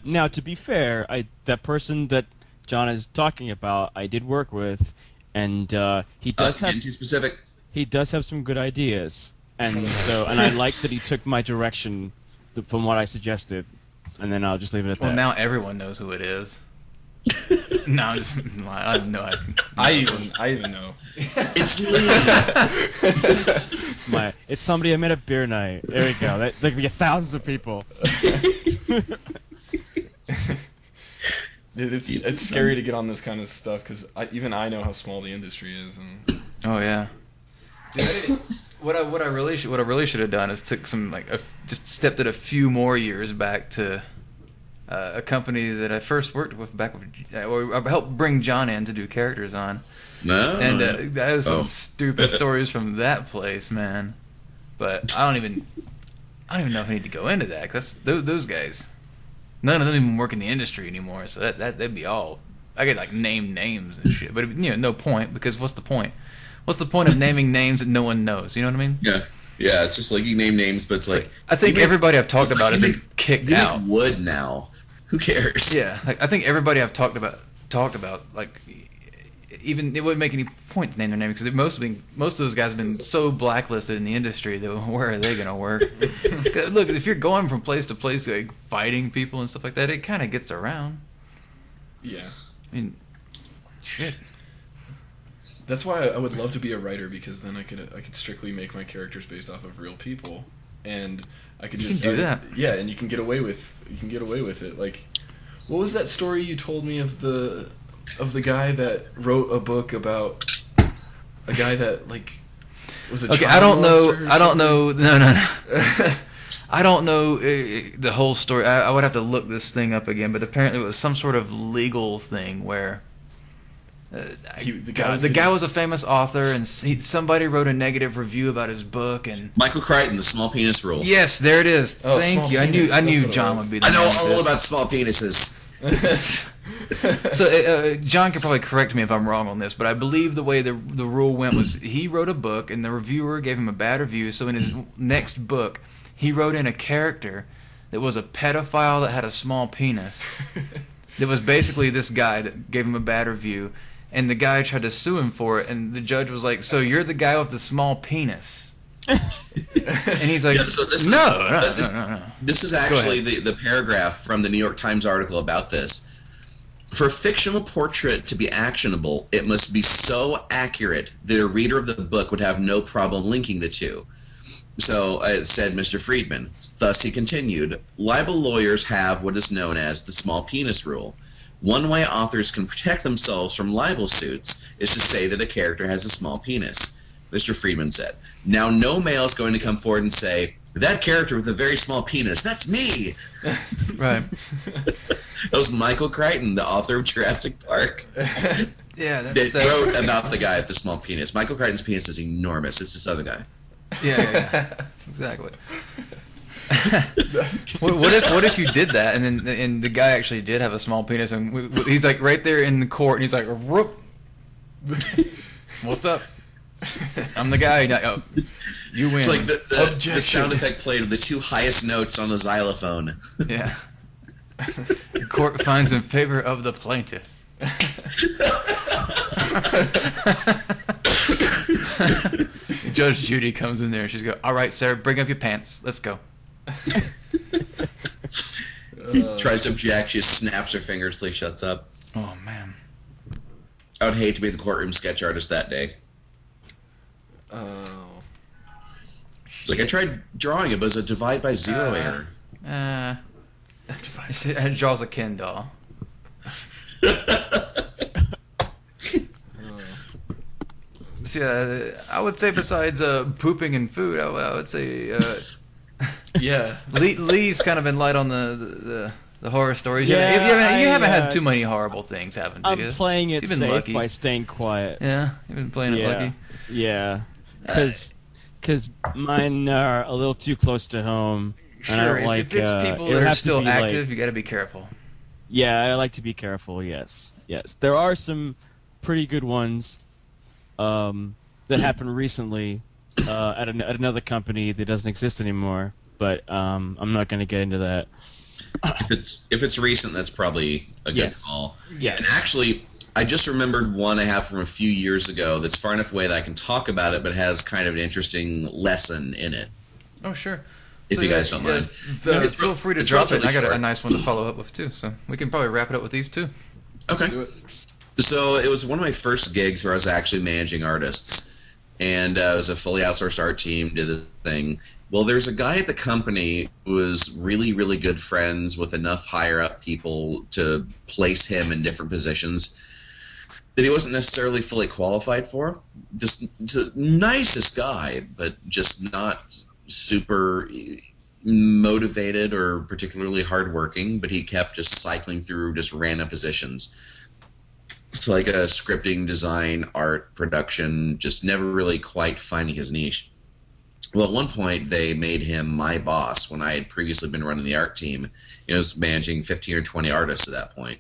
Now, to be fair, that person that John is talking about, I did work with, and he does have Getting too specific. he does have some good ideas, and I like that he took my direction from what I suggested, and then I'll just leave it at Well, that. now everyone knows who it is. No, I'm just. I have no idea. I even know. It's It's somebody I met at beer night. There we go. There could be thousands of people. Dude, it's scary to get on this kind of stuff because even I know how small the industry is. And Oh yeah. Dude, what I really should have done is took some just stepped it a few more years back to a company that I first worked with back with, or I helped bring John in to do characters on. No. And that was some stupid stories from that place, man. But I don't even know if I need to go into that, because those guys, none of them even work in the industry anymore. So that'd be all. I could like name names and shit, but no point, because what's the point? What's the point of naming names that no one knows? You know what I mean? Yeah. Yeah, it's just like you name names, but it's like I think everybody I've talked about has been kicked out. Wood now. Who cares? Yeah, like I think everybody I've talked about like even it wouldn't make any point to name their name, because most of those guys have been so blacklisted in the industry that where are they going to work? Look, if you're going from place to place like fighting people and stuff like that, it kind of gets around. Yeah. I mean, shit. That's why I would love to be a writer, because then I could strictly make my characters based off of real people, and I could just do that. Yeah, and you can get away with it. Like, what was that story you told me of the guy that wrote a book about a guy that like was a okay? child I don't know. molester or I don't know. something? No. I don't know the whole story. I would have to look this thing up again, but apparently it was some sort of legal thing where. The guy was a famous author, and somebody wrote a negative review about his book. And Michael Crichton, The Small Penis Rule. Yes, there it is. Oh, Thank you. penis. I knew That's what John it was. would be the I know man for all this. about small penises. So John can probably correct me if I'm wrong on this, but I believe the way the rule went was he wrote a book, and the reviewer gave him a bad review. So in his next book, he wrote in a character that was a pedophile that had a small penis. That was basically this guy that gave him a bad review. And the guy tried to sue him for it, and the judge was like, "So you're the guy with the small penis?" And he's like, Yeah, so No. This is actually the paragraph from the New York Times article about this. For a fictional portrait to be actionable, it must be so accurate that a reader of the book would have no problem linking the two. So said Mr. Friedman. Thus he continued, libel lawyers have what is known as the small penis rule. One way authors can protect themselves from libel suits is to say that a character has a small penis. Mr. Friedman said, now no male is going to come forward and say, that character with a very small penis, that's me! Right. That was Michael Crichton, the author of Jurassic Park. Yeah, They wrote about the guy with the small penis. Michael Crichton's penis is enormous. It's this other guy. Yeah. Exactly. What if you did that and the guy actually did have a small penis, and he's like right there in the court, and he's like, whoop. What's up? I'm the guy. Oh, you win. It's like the sound effect played of the two highest notes on a xylophone. Yeah. The court finds in favor of the plaintiff. Judge Judy comes in there, and she's go, all right, Sarah, bring up your pants. Let's go. Tries to object, she just snaps her fingers till he shuts up. Oh, man. I would hate to be the courtroom sketch artist that day. Oh. It's like I tried drawing it, but it was a divide by zero error. It draws a Ken doll. See, I would say besides pooping and food, I would say Yeah. Lee's kind of been light on the horror stories. Yeah, you haven't had too many horrible things happen to you. I'm playing it You've been safe lucky. by staying quiet. Yeah, you've been playing it lucky. Yeah, because mine are a little too close to home. And I Sure, don't like, if it's people it would that are have to still be, active, like, you got to be careful. yeah, I like to be careful. Yes. There are some pretty good ones that happened recently at another company that doesn't exist anymore. But I'm not going to get into that. If it's recent, that's probably a good call. Yeah. And actually, I just remembered one I have from a few years ago that's far enough away that I can talk about it, but has kind of an interesting lesson in it. Oh, sure. If you guys don't mind. Feel free to it's drop it. relatively I got a short. nice one to follow up with, too. So we can probably wrap it up with these two. Okay. Do it. So it was one of my first gigs where I was actually managing artists, and it was a fully outsourced art team, did the thing. Well, there's a guy at the company who was really, really good friends with enough higher-up people to place him in different positions that he wasn't necessarily fully qualified for. Just the nicest guy, but just not super motivated or particularly hardworking, but he kept just cycling through just random positions. It's like a scripting, design, art, production, just never really quite finding his niche. Well, at one point, they made him my boss when I had previously been running the art team. I was managing 15 or 20 artists at that point.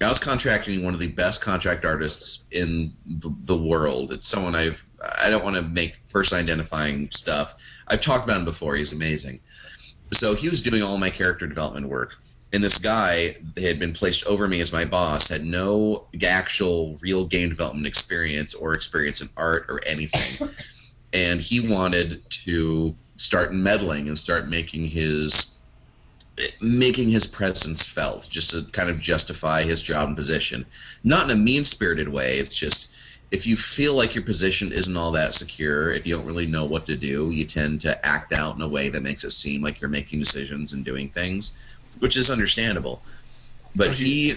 I was contracting one of the best contract artists in the world. It's someone I don't want to make person identifying stuff. I've talked about him before. He's amazing. So he was doing all my character development work. And this guy had been placed over me as my boss, had no actual real game development experience or experience in art or anything. And he wanted to start meddling and start making his presence felt, just to kind of justify his job and position. Not in a mean-spirited way. It's just, if you feel like your position isn't all that secure, if you don't really know what to do, you tend to act out in a way that makes it seem like you're making decisions and doing things, which is understandable. But he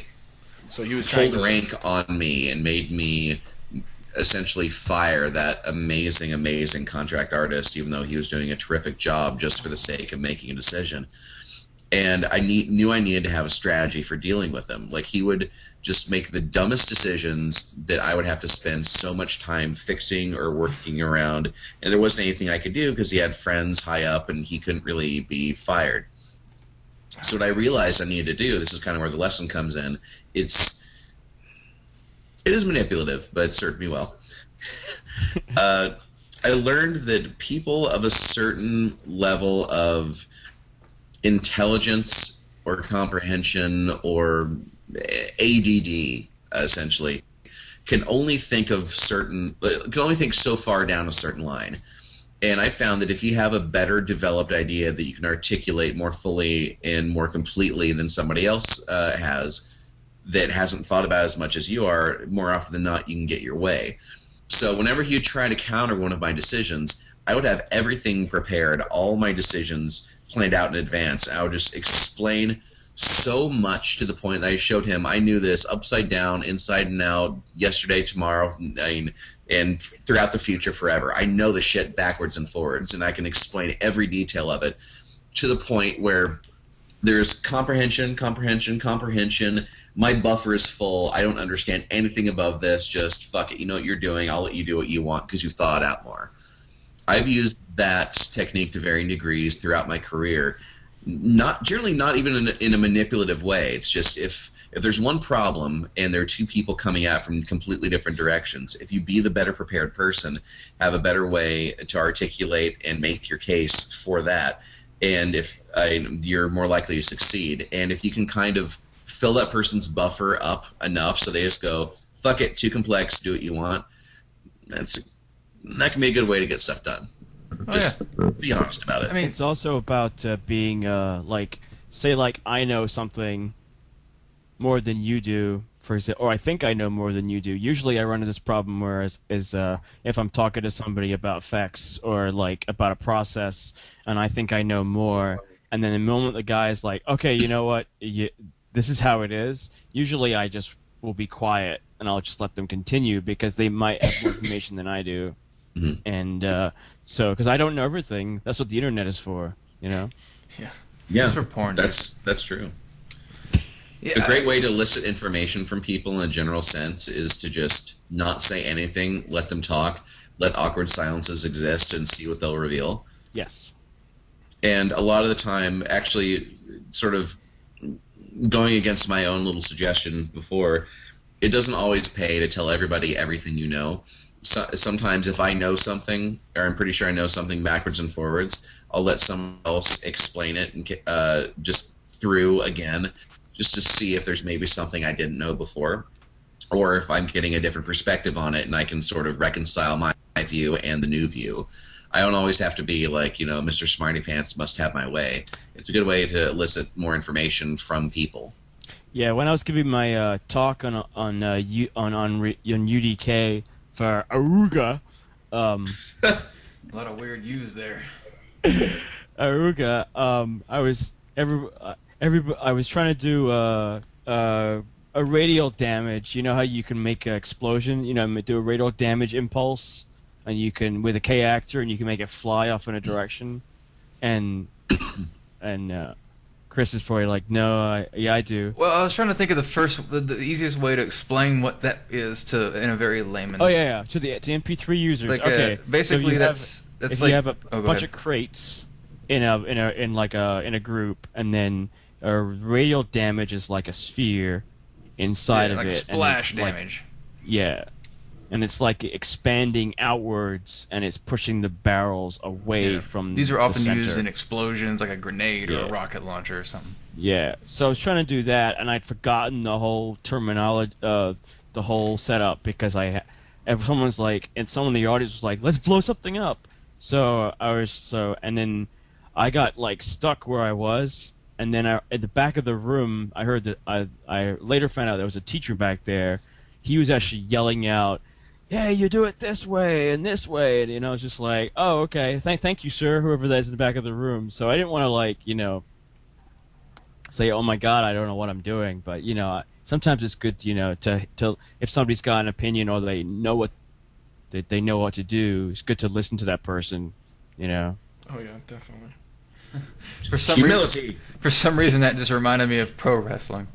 was trying pulled rank on me and made me essentially fire that amazing contract artist, even though he was doing a terrific job, just for the sake of making a decision. And I knew I needed to have a strategy for dealing with him. Like, he would just make the dumbest decisions that I would have to spend so much time fixing or working around, and there wasn't anything I could do because he had friends high up and he couldn't really be fired. So what I realized I needed to do, this is kind of where the lesson comes in, it is manipulative, but it served me well. I learned that people of a certain level of intelligence or comprehension or ADD, essentially, can only think so far down a certain line. And I found that if you have a better developed idea that you can articulate more fully and more completely than somebody else has, that hasn't thought about as much as you are, more often than not, you can get your way. So whenever he would try to counter one of my decisions, I would have everything prepared, all my decisions planned out in advance. I would just explain so much to the point that I showed him I knew this upside down, inside and out, yesterday, tomorrow, and throughout the future forever. I know the shit backwards and forwards, and I can explain every detail of it to the point where there's comprehension. My buffer is full. I don't understand anything above this. Just fuck it. You know what you're doing. I'll let you do what you want because you've thought out more. I've used that technique to varying degrees throughout my career. Generally not even in a manipulative way. It's just if there's one problem and there are two people coming at from completely different directions, if you be the better prepared person, have a better way to articulate and make your case for that, and you're more likely to succeed. And if you can kind of fill that person's buffer up enough so they just go, fuck it, too complex, do what you want, that can be a good way to get stuff done. Just be honest about it. I mean, it's also about being say I know something more than you do, for example, or I think I know more than you do. Usually, I run into this problem where if I'm talking to somebody about effects or about a process, and I think I know more, and then the moment the guy's like, "Okay, you know what? This is how it is." Usually, I just will be quiet and I'll just let them continue because they might have more information than I do. Mm-hmm. And so, because I don't know everything, that's what the internet is for, you know? Yeah, it's for porn. That's true. Yeah, a great way to elicit information from people in a general sense is to just not say anything, let them talk, let awkward silences exist, and see what they'll reveal. Yes. And a lot of the time, actually, sort of going against my own little suggestion before, it doesn't always pay to tell everybody everything you know. Sometimes if I know something, or I'm pretty sure I know something backwards and forwards, I'll let someone else explain it and just through again, just to see if there's maybe something I didn't know before, or if I'm getting a different perspective on it and I can sort of reconcile my view and the new view. I don't always have to be like, Mr. Smarty Pants must have my way. It's a good way to elicit more information from people. Yeah, when I was giving my talk on UDK for Aruga, a lot of weird U's there. Aruga, I was trying to do a radial damage. You know how you can make an explosion? Do a radial damage impulse, and you can with a K actor, and you can make it fly off in a direction. And And Chris is probably like, no, yeah, I do. Well, I was trying to think of the easiest way to explain what that is in a very layman. Oh yeah. To MP3 users. Like, okay. basically, so that's if like you have a go bunch ahead. of crates in a group, and then radial damage is like a sphere inside of like it, splash and it's damage. Yeah. And it's like expanding outwards, and it's pushing the barrels away from. These are often the center. used in explosions, like a grenade or a Yeah. rocket launcher or something. Yeah. So I was trying to do that, and I'd forgotten the whole terminology, the whole setup, because and someone's like, and someone in the audience was like, "Let's blow something up." And then I got like stuck where I was, and then at the back of the room, I heard that I later found out there was a teacher back there. He was actually yelling out, "Hey, you do it this way and this way," and I was just like, "Oh, okay, thank you, sir," whoever that is in the back of the room. So I didn't want to say, "Oh my God, I don't know what I'm doing," but sometimes it's good, to if somebody's got an opinion or they know what to do, it's good to listen to that person, Oh yeah, definitely. Humility. For some reason, that just reminded me of pro wrestling.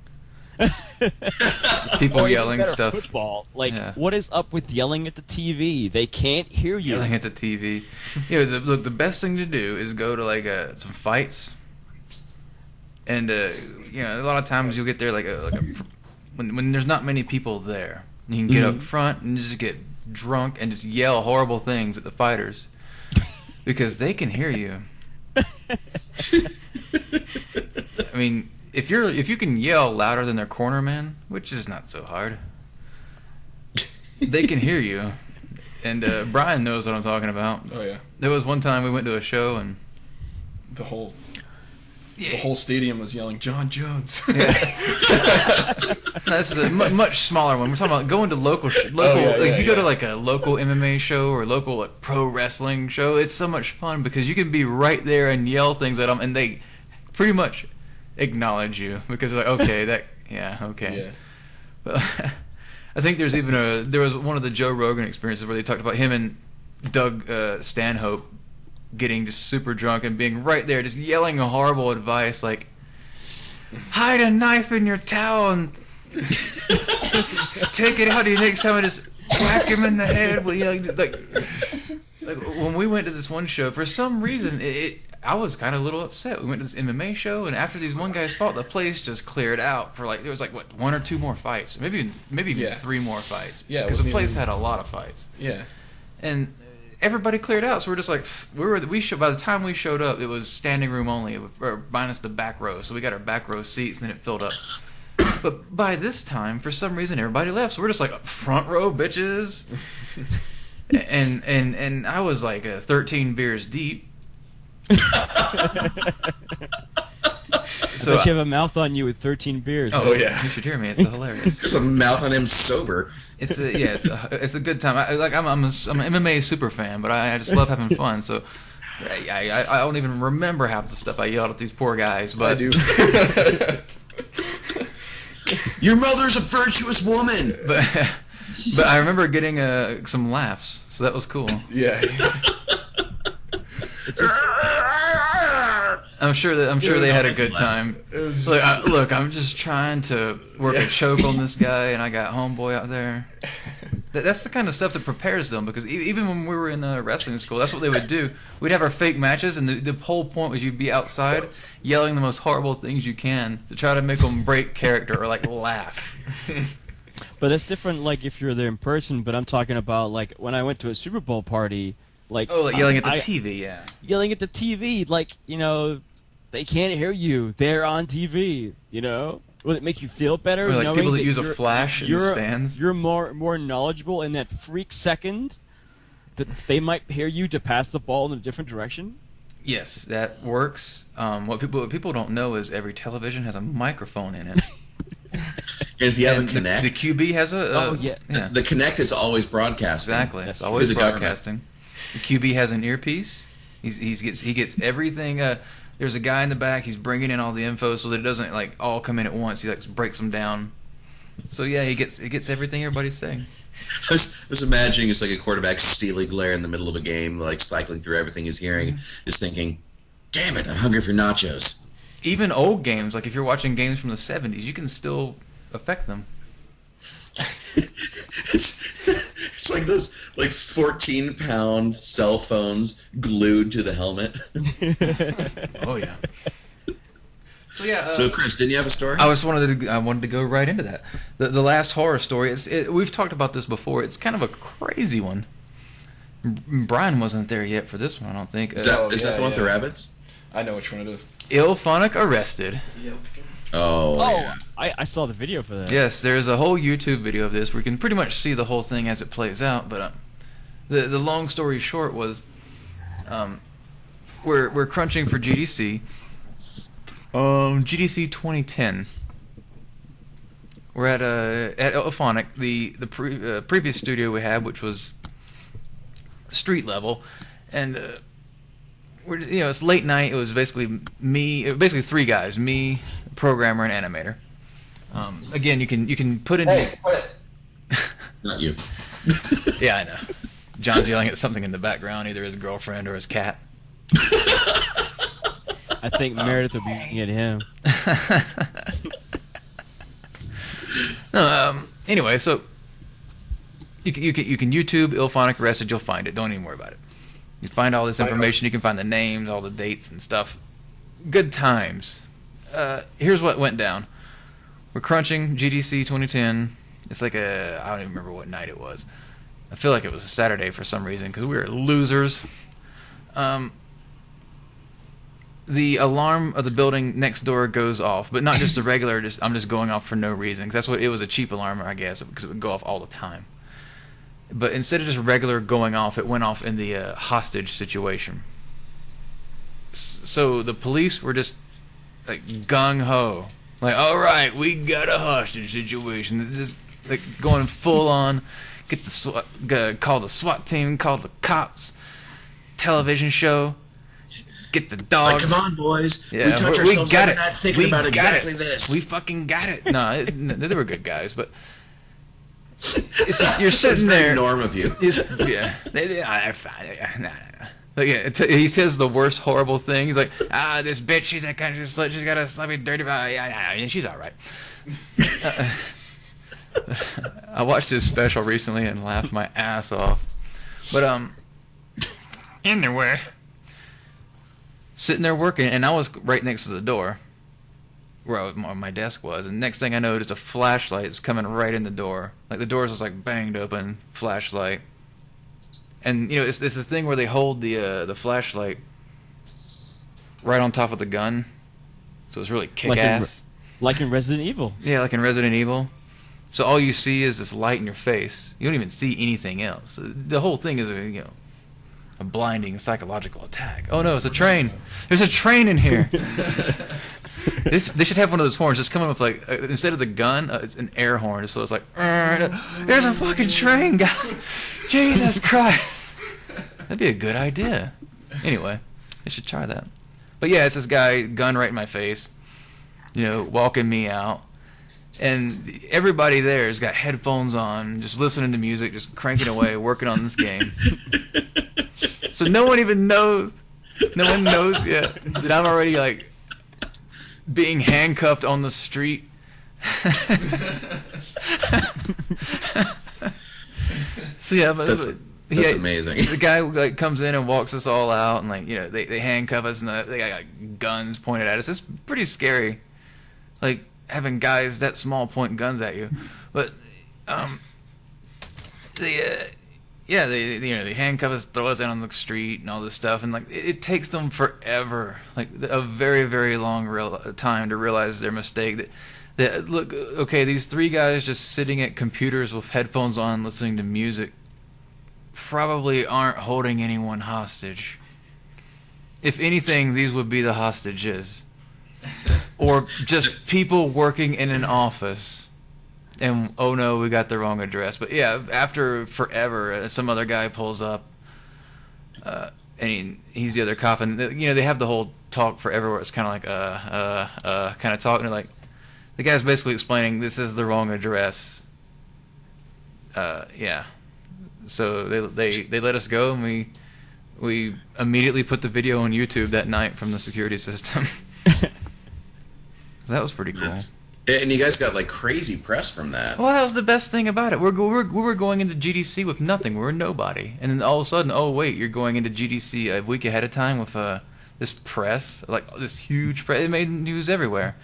People Or even yelling better, stuff. Football. Like, Yeah. what is up with yelling at the TV? They can't hear you. Yelling at the TV. Look, the best thing to do is go to like some fights, and a lot of times you'll get there when there's not many people there. You can get up front and just get drunk and just yell horrible things at the fighters because they can hear you. I mean, if you can yell louder than their corner man, which is not so hard, they can hear you. And Brian knows what I'm talking about. Oh yeah, There was one time we went to a show and the whole stadium was yelling John Jones. no, this is a much smaller one. We're talking about going to local. If you go to like a local MMA show or local like pro wrestling show, it's so much fun because you can be right there and yell things at them, and they pretty much acknowledge you because they're like, okay, okay. Yeah. I think there was one of the Joe Rogan experiences where they talked about him and Doug Stanhope getting just super drunk and being right there, just yelling a horrible advice like, hide a knife in your towel and take it out next time and just whack him in the head. Like when we went to this one show, for some reason, I was kind of a little upset. We went to this MMA show, and after these one guys fought, the place just cleared out for there was one or two more fights, maybe even three more fights. Yeah, because the place had a lot of fights. Yeah. And everybody cleared out, so we're just like by the time we showed up, it was standing room only, or minus the back row. So we got our back row seats, and then it filled up. But by this time, for some reason, everybody left. So we're just like front row bitches, and I was like 13 beers deep. So you have a mouth on you with 13 beers. Oh right? Yeah, you should hear me. It's hilarious. There's a mouth on him sober. It's a good time. I'm an MMA super fan, but I just love having fun. So I don't even remember half the stuff I yelled at these poor guys. But I do. Your mother's a virtuous woman. But I remember getting some laughs, so that was cool. Yeah. I'm sure they had a good time. Look, I'm just trying to work a choke on this guy, and I got homeboy out there. That's the kind of stuff that prepares them, because even when we were in wrestling school, that's what they would do. We'd have our fake matches, and the whole point was you'd be outside yelling the most horrible things you can to try to make them break character or laugh. But that's different, if you're there in person. But I'm talking about when I went to a Super Bowl party. Yelling at the TV, yeah. Yelling at the TV, they can't hear you. They're on TV, Will it make you feel better? Or knowing people that use a flash in the stands. You're more knowledgeable in that freak second that they might hear you to pass the ball in a different direction? Yes, that works. What people don't know is every television has a microphone in it. And if you have a Kinect, the QB has the Kinect is always broadcasting. Exactly, it's always broadcasting. The QB has an earpiece. He gets everything. There's a guy in the back. He's bringing in all the info so that it doesn't all come in at once. He breaks them down. So yeah, he gets everything everybody's saying. I was imagining it's like a quarterback steely glare in the middle of a game, cycling through everything he's hearing, just thinking, Damn it! I'm hungry for nachos. Even old games, like if you're watching games from the 70s, you can still affect them. It's like those 14-pound cell phones glued to the helmet. Oh yeah. So yeah. So Chris, didn't you have a story? I wanted to go right into that. The last horror story. We've talked about this before. It's kind of a crazy one. Brian wasn't there yet for this one, I don't think. Is that the one with the rabbits? I know which one it is. Ilphonic arrested. Yep. Oh, yeah. I saw the video for that. Yes, there's a whole YouTube video of this where you can pretty much see the whole thing as it plays out. But the long story short was, we're crunching for GDC. GDC 2010. We're at Ilphonic, the previous studio we had, which was street level, and it's late night. It was basically three guys, me, programmer, and animator. Again, you can put in. Hey, quit. Not you. Yeah, I know. John's yelling at something in the background, either his girlfriend or his cat. I think Meredith will be yelling at him. No, anyway, so you can YouTube Ilphonic arrested. You'll find it. Don't even worry about it. You find all this information. You can find the names, all the dates and stuff. Good times. Here's what went down. We're crunching GDC 2010. It's like I don't even remember what night it was. I feel like it was a Saturday for some reason because we were losers. The alarm of the building next door goes off, but not just the regular. I'm just going off for no reason. 'Cause that's what it was, a cheap alarm, I guess, because it would go off all the time. But instead of just regular going off, it went off in the hostage situation. So the police were just like gung ho, like, all right, we got a hostage situation. Just like going full on. Call the SWAT team, call the cops, television show. Get the dogs. Like, come on, boys. Yeah, we touch ourselves got every it. night thinking about exactly this. We fucking got it. No, they were good guys, but it's just, you're sitting there. Norm of you. Yeah, they're fine. Nah. Like, yeah, he says the worst horrible thing. He's like, this bitch, she's got a slutty, dirty. Yeah, she's all right. I watched his special recently and laughed my ass off. But anyway. Sitting there working, and I was right next to the door where my desk was, and next thing I know, there's a flashlight that's coming right in the door. Like, the door's just like banged open, flashlight. And, it's the thing where they hold the flashlight right on top of the gun, so it's really kick-ass. Like in Resident Evil. Yeah, like in Resident Evil. So all you see is this light in your face. You don't even see anything else. The whole thing is a blinding psychological attack. Oh no, it's a train. There's a train in here. They should have one of those horns just coming with like instead of the gun, it's an air horn. So it's like, there's a fucking train, guy. Jesus Christ, that'd be a good idea. Anyway, they should try that. But yeah, it's this guy, gun right in my face, walking me out. And everybody there has got headphones on, just listening to music, just cranking away, working on this game. So no one even knows. No one knows yet that I'm already like being handcuffed on the street. So yeah, but that's amazing. The guy like comes in and walks us all out, and like they handcuff us and they got like, guns pointed at us. It's pretty scary, like having guys that small point guns at you. But they handcuff us, throw us out on the street, and all this stuff, and like it takes them forever, like a very, very long time to realize their mistake. That look, okay, these three guys just sitting at computers with headphones on, listening to music, probably aren't holding anyone hostage. If anything, these would be the hostages, or just people working in an office. And oh no, we got the wrong address. But yeah, after forever, some other guy pulls up, and he's the other cop, and they have the whole talk forever where it's kind of like kind of talk, and they're like, the guy's basically explaining this is the wrong address. Yeah, so they let us go, and we immediately put the video on YouTube that night from the security system. That was pretty cool. And you guys got like crazy press from that. Well, that was the best thing about it. We were going into GDC with nothing. We were nobody, and then all of a sudden, oh wait, you're going into GDC a week ahead of time with this press, like this huge press. It made news everywhere,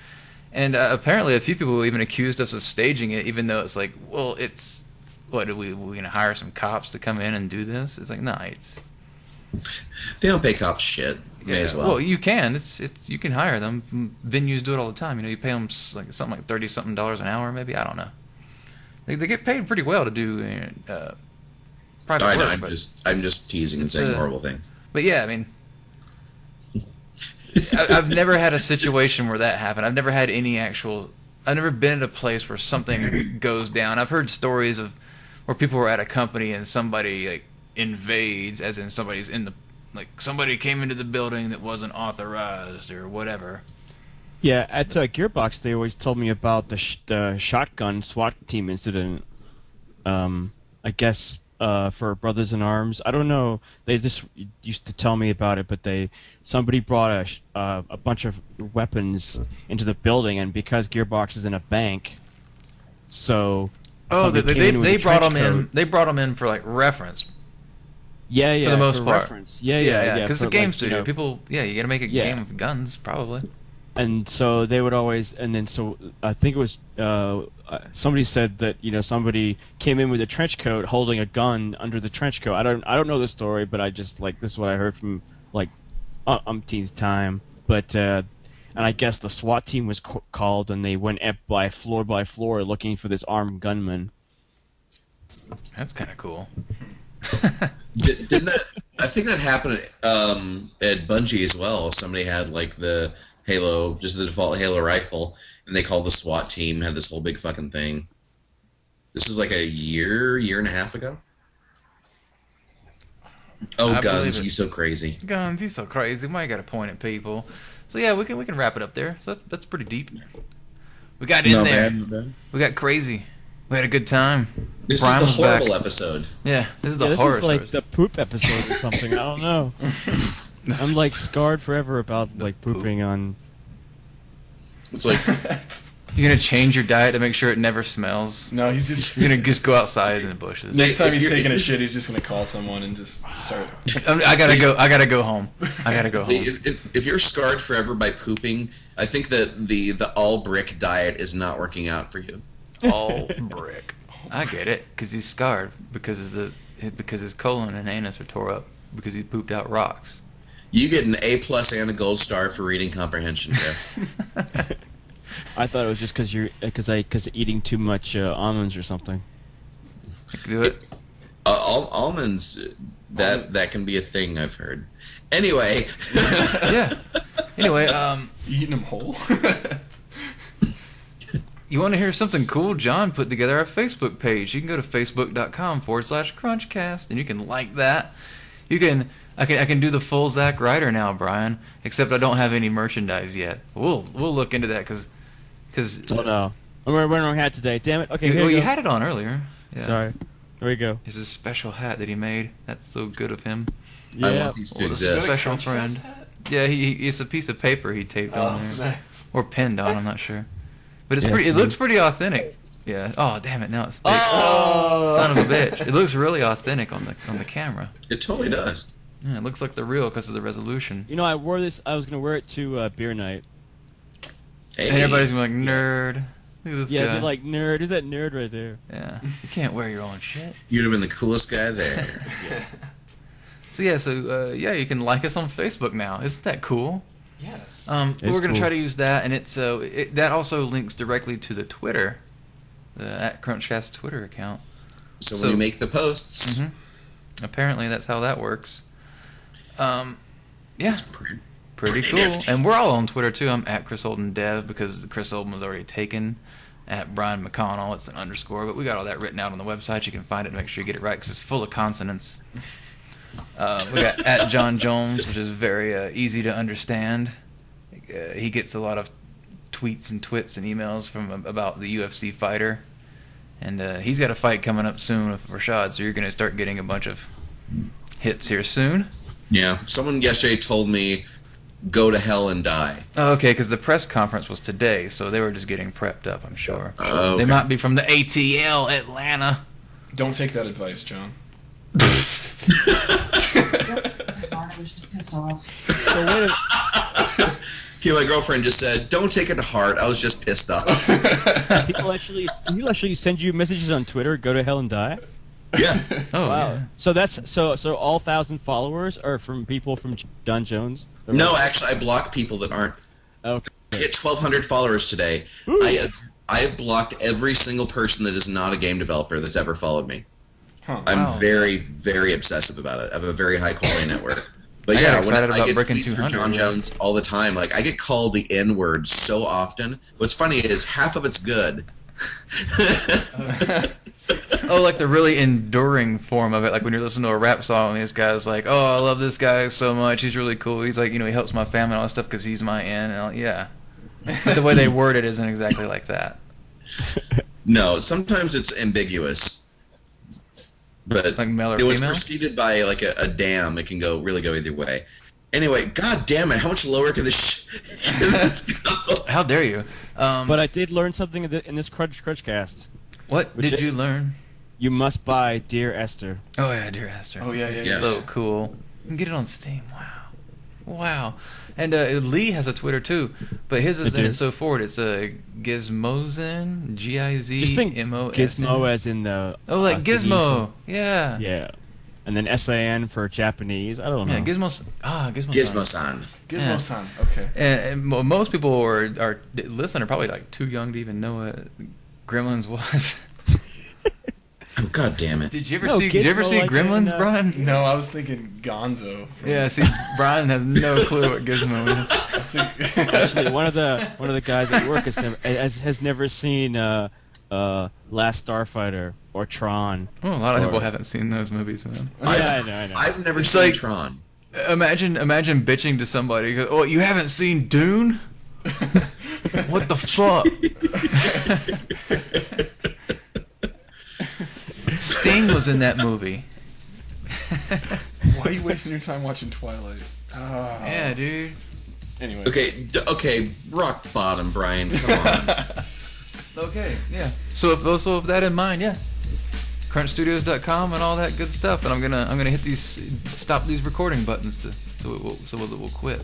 and apparently a few people even accused us of staging it, even though it's like, well, it's what are we gonna hire some cops to come in and do this? It's like, no, it's They don't pay cops shit. May as well. Well, you can. It's you can hire them. Venues do it all the time. You know, you pay them like something like $30-something an hour, maybe. I don't know. They get paid pretty well to do private I know. work. I'm just teasing and saying horrible things. But yeah, I mean, I've never had a situation where that happened. I've never had any actual. I've never been at a place where something goes down. I've heard stories of where people were at a company and somebody like invades, as in somebody's in the. Like, somebody came into the building that wasn't authorized or whatever. Yeah, at Gearbox, they always told me about the shotgun SWAT team incident. I guess for Brothers in Arms. I don't know. They just used to tell me about it, but somebody brought a bunch of weapons into the building, and because Gearbox is in a bank, so they brought them in. They brought them in for like reference. Yeah, for the most part. Reference. Yeah. Because the game studio, you know, people, you got to make a game of guns, probably. And so they would always, and then so I think it was somebody said that somebody came in with a trench coat holding a gun under the trench coat. I don't know the story, but I just this is what I heard from like umpteenth time. But and I guess the SWAT team was called, and they went by floor looking for this armed gunman. That's kind of cool. Didn't that? I think that happened at Bungie as well. Somebody had like the Halo, just the default Halo rifle, and they called the SWAT team. Had this whole big fucking thing. This is like a year and a half ago. Oh, guns! You so crazy. Guns! You so crazy. Why you got to point at people? So yeah, we can wrap it up there. So that's pretty deep. We got in there. Bad. We got crazy. We had a good time. This Brian is the horrible back. Episode. Yeah, this is the horror. This is like the poop episode or something. I don't know. I'm like scarred forever about like pooping on. It's like you're gonna change your diet to make sure it never smells. No, he's just you're gonna just go outside in the bushes. Next time he's taking a shit, he's just gonna call someone and just start. I gotta go home. I gotta go home. If you're scarred forever by pooping, I think that the all brick diet is not working out for you. All brick. I get it, because he's scarred because his colon and anus are tore up because he pooped out rocks. You get an A+ and a gold star for reading comprehension, Jeff. I thought it was just because eating too much almonds or something. Do it. Almonds, that can be a thing, I've heard. Anyway. Yeah. Anyway, eating them whole. You want to hear something cool? John put together a Facebook page. You can go to facebook.com/CrunchCast, and you can like that. I can do the full Zack Ryder now, Brian. Except I don't have any merchandise yet. We'll look into that because. Oh no, I'm wearing a hat today. Damn it. Okay. Well, you had it on earlier. Yeah. Sorry. There we go. It's a special hat that he made. That's so good of him. Yeah. I want these to exist. Special friend. Yeah, it's a piece of paper he taped on there, nice. or pinned on. I'm not sure. But it's pretty. It looks pretty authentic. Yeah. Oh damn it! Now it's big. Oh, son of a bitch! It looks really authentic on the camera. It totally does. Yeah, it looks like the real because of the resolution. I wore this. I was gonna wear it to beer night. Hey. And everybody's gonna be like, nerd. Look at this guy. They're like, nerd. Who's that nerd right there? Yeah. You can't wear your own shit. You'd have been the coolest guy there. Yeah. So you can like us on Facebook now. Isn't that cool? Yeah. We're gonna cool. try to use that, and that also links directly to the Twitter, the @CrunchCast Twitter account. So when you make the posts, apparently that's how that works. Yeah, it's pretty cool. And we're all on Twitter too. I'm @ChrisHoldenDev because Chris Holden was already taken. @Brian McConnell, it's an underscore, but we got all that written out on the website. You can find it and make sure you get it right because it's full of consonants. We got @John Jones, which is very easy to understand. He gets a lot of tweets and twits and emails about the UFC fighter, and he's got a fight coming up soon with Rashad, so you're going to start getting a bunch of hits here soon. Yeah, someone yesterday told me, "Go to hell and die." Oh, okay, because the press conference was today, so they were just getting prepped up, I'm sure. Oh, They okay. might be from the ATL, Atlanta. Don't take that advice, John. I was just pissed off. So wait a, Okay, my girlfriend just said, "Don't take it to heart. I was just pissed off." people actually send you messages on Twitter. Go to hell and die. Yeah. Oh, Wow. yeah. So that's so all 1,000 followers are from people from John Jones. No, actually, I block people that aren't. Okay. I hit 1,200 followers today. Ooh. I have blocked every single person that is not a game developer that's ever followed me. Huh. I'm Wow. very, very obsessive about it. I have a very high quality network. But I yeah, got excited I about get breaking tweets from 200, John yeah. Jones all the time. Like, I get called the N word so often. What's funny is half of it's good. Oh, like the really enduring form of it, like when you're listening to a rap song and this guy's like, "Oh, I love this guy so much. He's really cool. He's like, he helps my family and all that stuff because he's my N." And I'm like, yeah. But the way they word it isn't exactly like that. No, sometimes it's ambiguous. But Like male or it was female? preceded by like a damn. It can really go either way. Anyway, god damn it, how much lower can this go? How dare you? But I did learn something in this CrunchCast. What Which did you learn? You must buy Dear Esther. Oh yeah, Dear Esther. Oh, yeah, yeah, Yes. So cool. You can get it on Steam. Wow. And Lee has a Twitter too, but his They isn't do? it so forward. It's Gizmozen, Just think Gizmo. Gizmo as in the. Oh, like thingy Gizmo. for- Yeah. Yeah. And then SAN for Japanese. I don't know. Yeah, Gizmo. Gizmo. Gizmo-san. Gizmo-san. Okay. And most people are listening are probably like too young to even know what Gremlins was. Oh, god damn it. Did you ever No, see? Did you ever Gizmo see like Gremlins, in, Brian? No, I was thinking Gonzo. From Yeah. See, Brian has no clue what Gizmo is. Actually, one of the guys at work has never seen Last Starfighter or Tron. Oh, a lot of Or- people haven't seen those movies, man. I know. I've never It's seen like- Tron. Imagine bitching to somebody. You go, "Oh, you haven't seen Dune? What the fuck?" Sting was in that movie. Why are you wasting your time watching Twilight? Ah. Yeah, dude. Anyway. Okay, rock bottom, Brian. Come on. Okay, yeah. So with that in mind, yeah. CrunchStudios.com and all that good stuff, and I'm gonna hit these stop these recording buttons so it will quit.